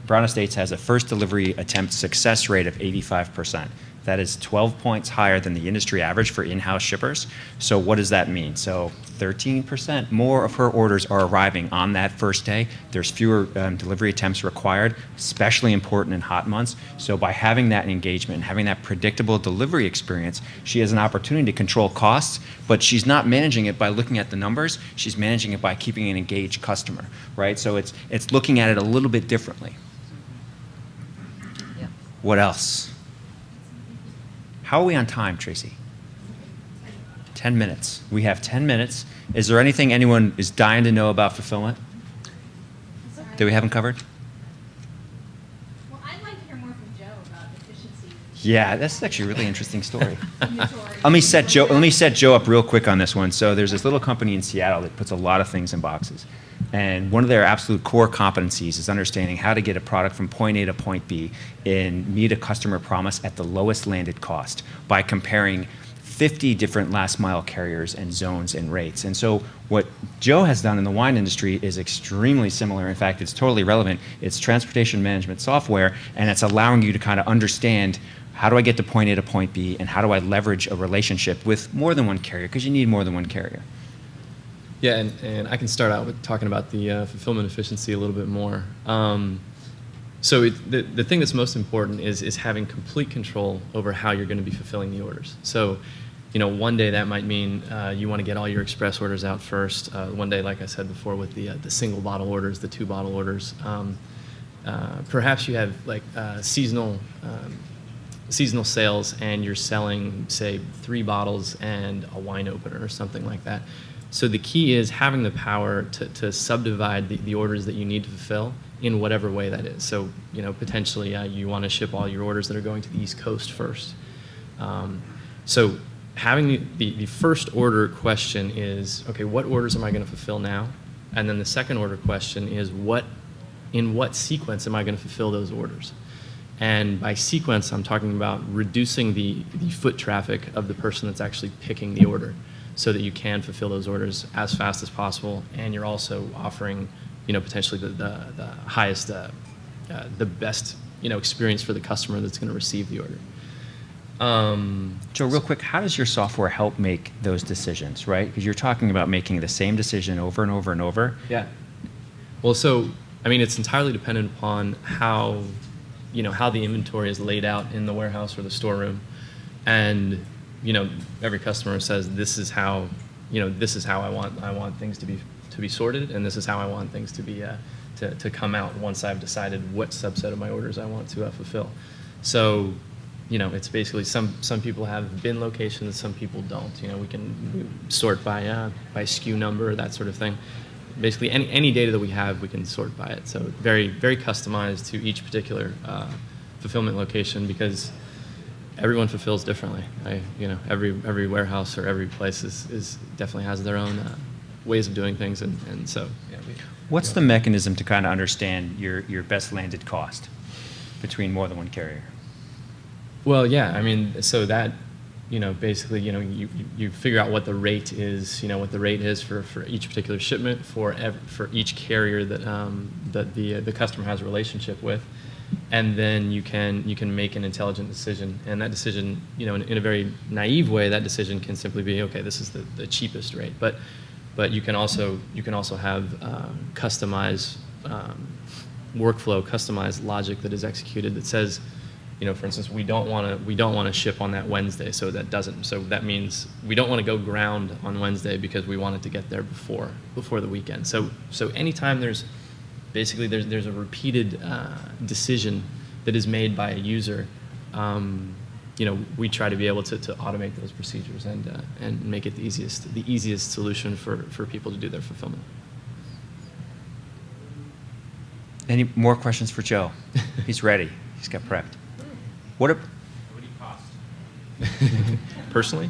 Brown Estates has a first delivery attempt success rate of 85%. That is 12 points higher than the industry average for in-house shippers. So what does that mean? So 13% more of her orders are arriving on that first day. There's fewer delivery attempts required, especially important in hot months. So by having that engagement and having that predictable delivery experience, she has an opportunity to control costs, but she's not managing it by looking at the numbers. She's managing it by keeping an engaged customer, right? So it's looking at it a little bit differently. Yeah. What else? How are we on time, Tracy? 10 minutes. We have 10 minutes. Is there anything anyone is dying to know about fulfillment that we haven't covered? Well, I'd like to hear more from Joe about efficiency. Yeah, that's actually a really interesting story. Notorious. Let me set Joe up real quick on this one. So there's this little company in Seattle that puts a lot of things in boxes. And one of their absolute core competencies is understanding how to get a product from point A to point B and meet a customer promise at the lowest landed cost by comparing 50 different last mile carriers and zones and rates. And so what Joe has done in the wine industry is extremely similar. In fact, it's totally relevant. It's transportation management software, and it's allowing you to kind of understand how do I get to point A to point B, and how do I leverage a relationship with more than one carrier, because you need more than one carrier. Yeah, and I can start out with talking about the fulfillment efficiency a little bit more. So the thing that's most important is having complete control over how you're going to be fulfilling the orders. So, one day that might mean you want to get all your express orders out first. One day, like I said before, with the single bottle orders, the 2 bottle orders. Perhaps you have like seasonal sales, and you're selling, say, 3 bottles and a wine opener or something like that. So the key is having the power to subdivide the orders that you need to fulfill in whatever way that is. So, potentially you want to ship all your orders that are going to the East Coast first. So having the first order question is, okay, what orders am I going to fulfill now? And then the second order question is, in what sequence am I going to fulfill those orders? And by sequence, I'm talking about reducing the foot traffic of the person that's actually picking the order, so that you can fulfill those orders as fast as possible, and you're also offering, potentially the highest, the best, experience for the customer that's going to receive the order. Joe, real quick, how does your software help make those decisions, right? Because you're talking about making the same decision over and over and over. Yeah. Well, so, it's entirely dependent upon how the inventory is laid out in the warehouse or the storeroom. And, every customer says, this is how I want things to be sorted, and this is how I want things to be, to come out once I've decided what subset of my orders I want to fulfill. So, it's basically some people have bin locations, some people don't. We sort by SKU number, that sort of thing. Basically, any data that we have, we can sort by it. So very, very customized to each particular fulfillment location, because everyone fulfills differently. Every warehouse or every place is definitely has their own ways of doing things, and so. Yeah, What's the mechanism to kind of understand your best landed cost between more than one carrier? Well, yeah, so that, basically, you figure out what the rate is, what the rate is for each particular shipment for each carrier that the customer has a relationship with, and then you can make an intelligent decision. And that decision, in a very naive way, that decision can simply be, okay, this is the cheapest rate. But you can also have customized workflow, customized logic that is executed that says, for instance, we don't want to ship on that Wednesday, so that means we don't want to go ground on Wednesday because we want it to get there before the weekend. So anytime there's a repeated decision that is made by a user, we try to be able to automate those procedures and make it the easiest solution for people to do their fulfillment. Any more questions for Joe? He's ready. He's got prepped. What do you cost? Personally?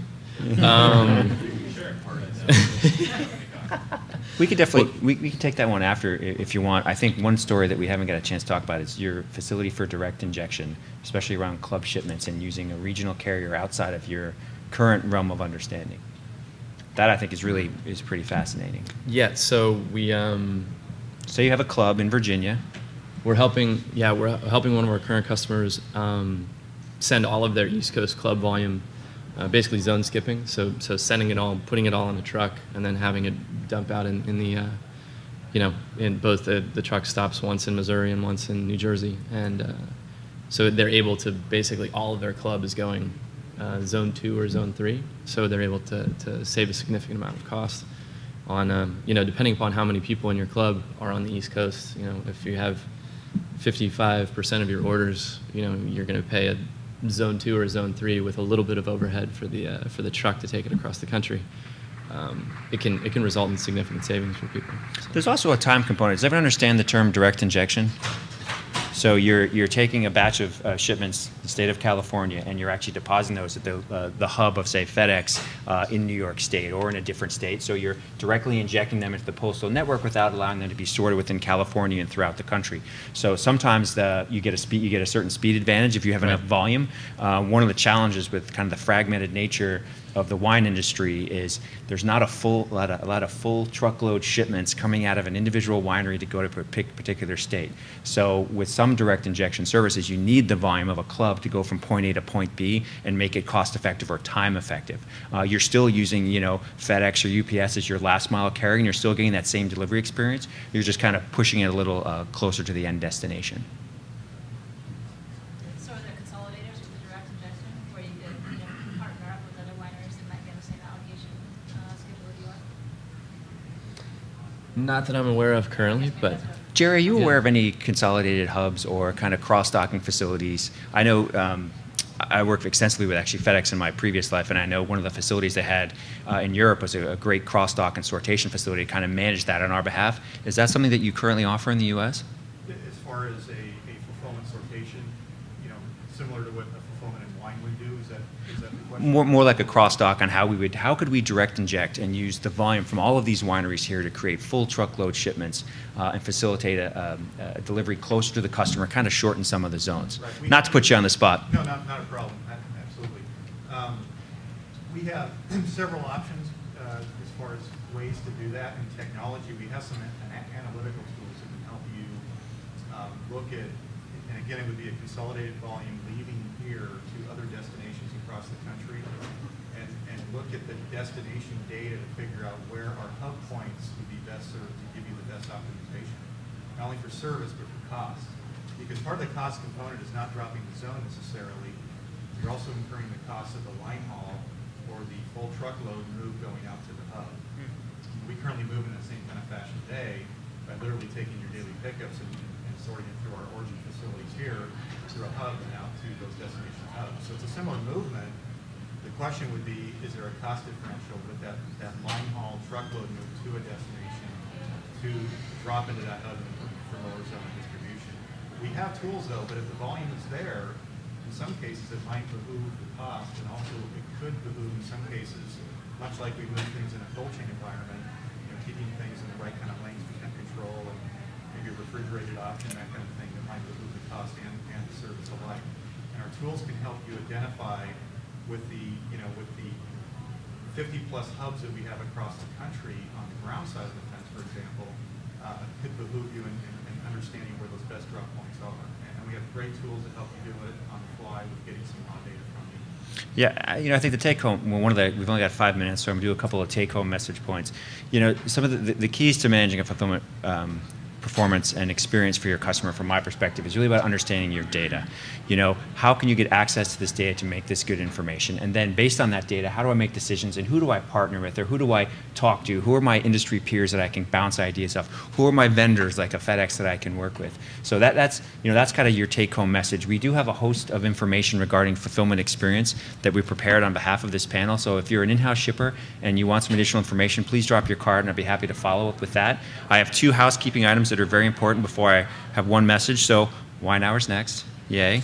We could definitely we can take that one after if you want. I think one story that we haven't got a chance to talk about is your facility for direct injection, especially around club shipments and using a regional carrier outside of your current realm of understanding. That I think is pretty fascinating. Yeah. So we. So you have a club in Virginia. We're helping one of our current customers send all of their East Coast club volume, basically zone skipping. So sending it all, putting it all in a truck, and then having it dump out in the, in both the truck stops, once in Missouri and once in New Jersey. And so they're able to basically, all of their club is going zone 2 or zone 3. So they're able to save a significant amount of cost on, depending upon how many people in your club are on the East Coast. If you have 55% of your orders, you're going to pay a zone 2 or zone 3 with a little bit of overhead for the truck to take it across the country. It can result in significant savings for people. So. There's also a time component. Does everyone understand the term direct injection? So you're taking a batch of shipments in the state of California, and you're actually depositing those at the hub of, say, FedEx in New York State or in a different state. So you're directly injecting them into the postal network without allowing them to be sorted within California and throughout the country. So sometimes you get a certain speed advantage if you have enough volume. One of the challenges with kind of the fragmented nature of the wine industry is there's not a lot of full truckload shipments coming out of an individual winery to go to a particular state. So with some direct injection services, you need the volume of a club to go from point A to point B and make it cost effective or time effective. You're still using, FedEx or UPS as your last mile carrier, and you're still getting that same delivery experience. You're just kind of pushing it a little closer to the end destination. So are there consolidators with the direct injection where you could partner up with other wineries that might get the same allocation schedule as you are? Not that I'm aware of currently, but Jerry, are you aware of any consolidated hubs or kind of cross-docking facilities? I know I worked extensively with actually FedEx in my previous life, and I know one of the facilities they had in Europe was a great cross-dock and sortation facility to kind of manage that on our behalf. Is that something that you currently offer in the U.S.? As far as a fulfillment sortation, similar to what a fulfillment in wine would do, is that the question? More like a cross-dock on how could we direct inject and use the volume from all of these wineries here to create full truckload shipments and facilitate a delivery closer to the customer, kind of shorten some of the zones. Right. Not to put you on the spot. No, not a problem. Absolutely. We have several options as far as ways to do that. In technology, we have some analytical tools that can help you look at, and again, it would be a consolidated volume leaving here to other destinations across the country, and look at the destination data to figure out where our hub points would be best served to give you the best optimization, not only for service but for cost. Because part of the cost component is not dropping the zone necessarily. You're also incurring the cost of the line haul or the full truckload move going out to the hub. We currently move in the same kind of fashion today by literally taking your daily pickups and sorting it through our origin facilities here through a hub and out to those destination hubs. So it's a similar movement. The question would be, is there a cost differential with that line haul truckload move to a destination to drop into that hub for lower zone distribution? We have tools though, but if the volume is there, in some cases it might behoove the cost, and also it could behoove in some cases, much like we move things in a cold chain environment, keeping things in the right kind of lanes for temp control and maybe a refrigerated option, that kind of thing, that might behoove the cost and the service alike. And our tools can help you identify with the 50 plus hubs that we have across the country on the ground side of the fence, for example, could behoove you in understanding where those best drop points are. And we have great tools that help you do it on the fly with getting some raw data from you. Yeah, I think the take-home, we've only got 5 minutes, so I'm going to do a couple of take-home message points. Some of the keys to managing a fulfillment performance and experience for your customer, from my perspective, is really about understanding your data. How can you get access to this data to make this good information? And then based on that data, how do I make decisions, and who do I partner with, or who do I talk to? Who are my industry peers that I can bounce ideas off? Who are my vendors, like a FedEx, that I can work with? So that's kind of your take-home message. We do have a host of information regarding fulfillment experience that we prepared on behalf of this panel. So if you're an in-house shipper and you want some additional information, please drop your card, and I'd be happy to follow up with that. I have 2 housekeeping items that are very important before I have one message. So wine hour's next. Yay.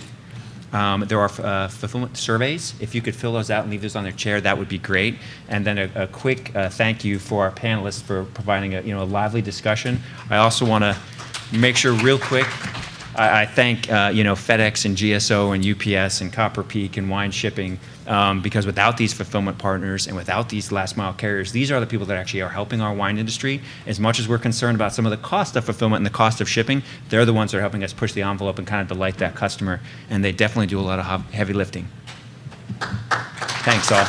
There are fulfillment surveys. If you could fill those out and leave those on their chair, that would be great. And then a quick thank you for our panelists for providing a lively discussion. I also want to make sure real quick, I thank FedEx and GSO and UPS and Copper Peak and Wine Shipping, because without these fulfillment partners and without these last mile carriers, these are the people that actually are helping our wine industry. As much as we're concerned about some of the cost of fulfillment and the cost of shipping, they're the ones that are helping us push the envelope and kind of delight that customer, and they definitely do a lot of heavy lifting. Thanks all.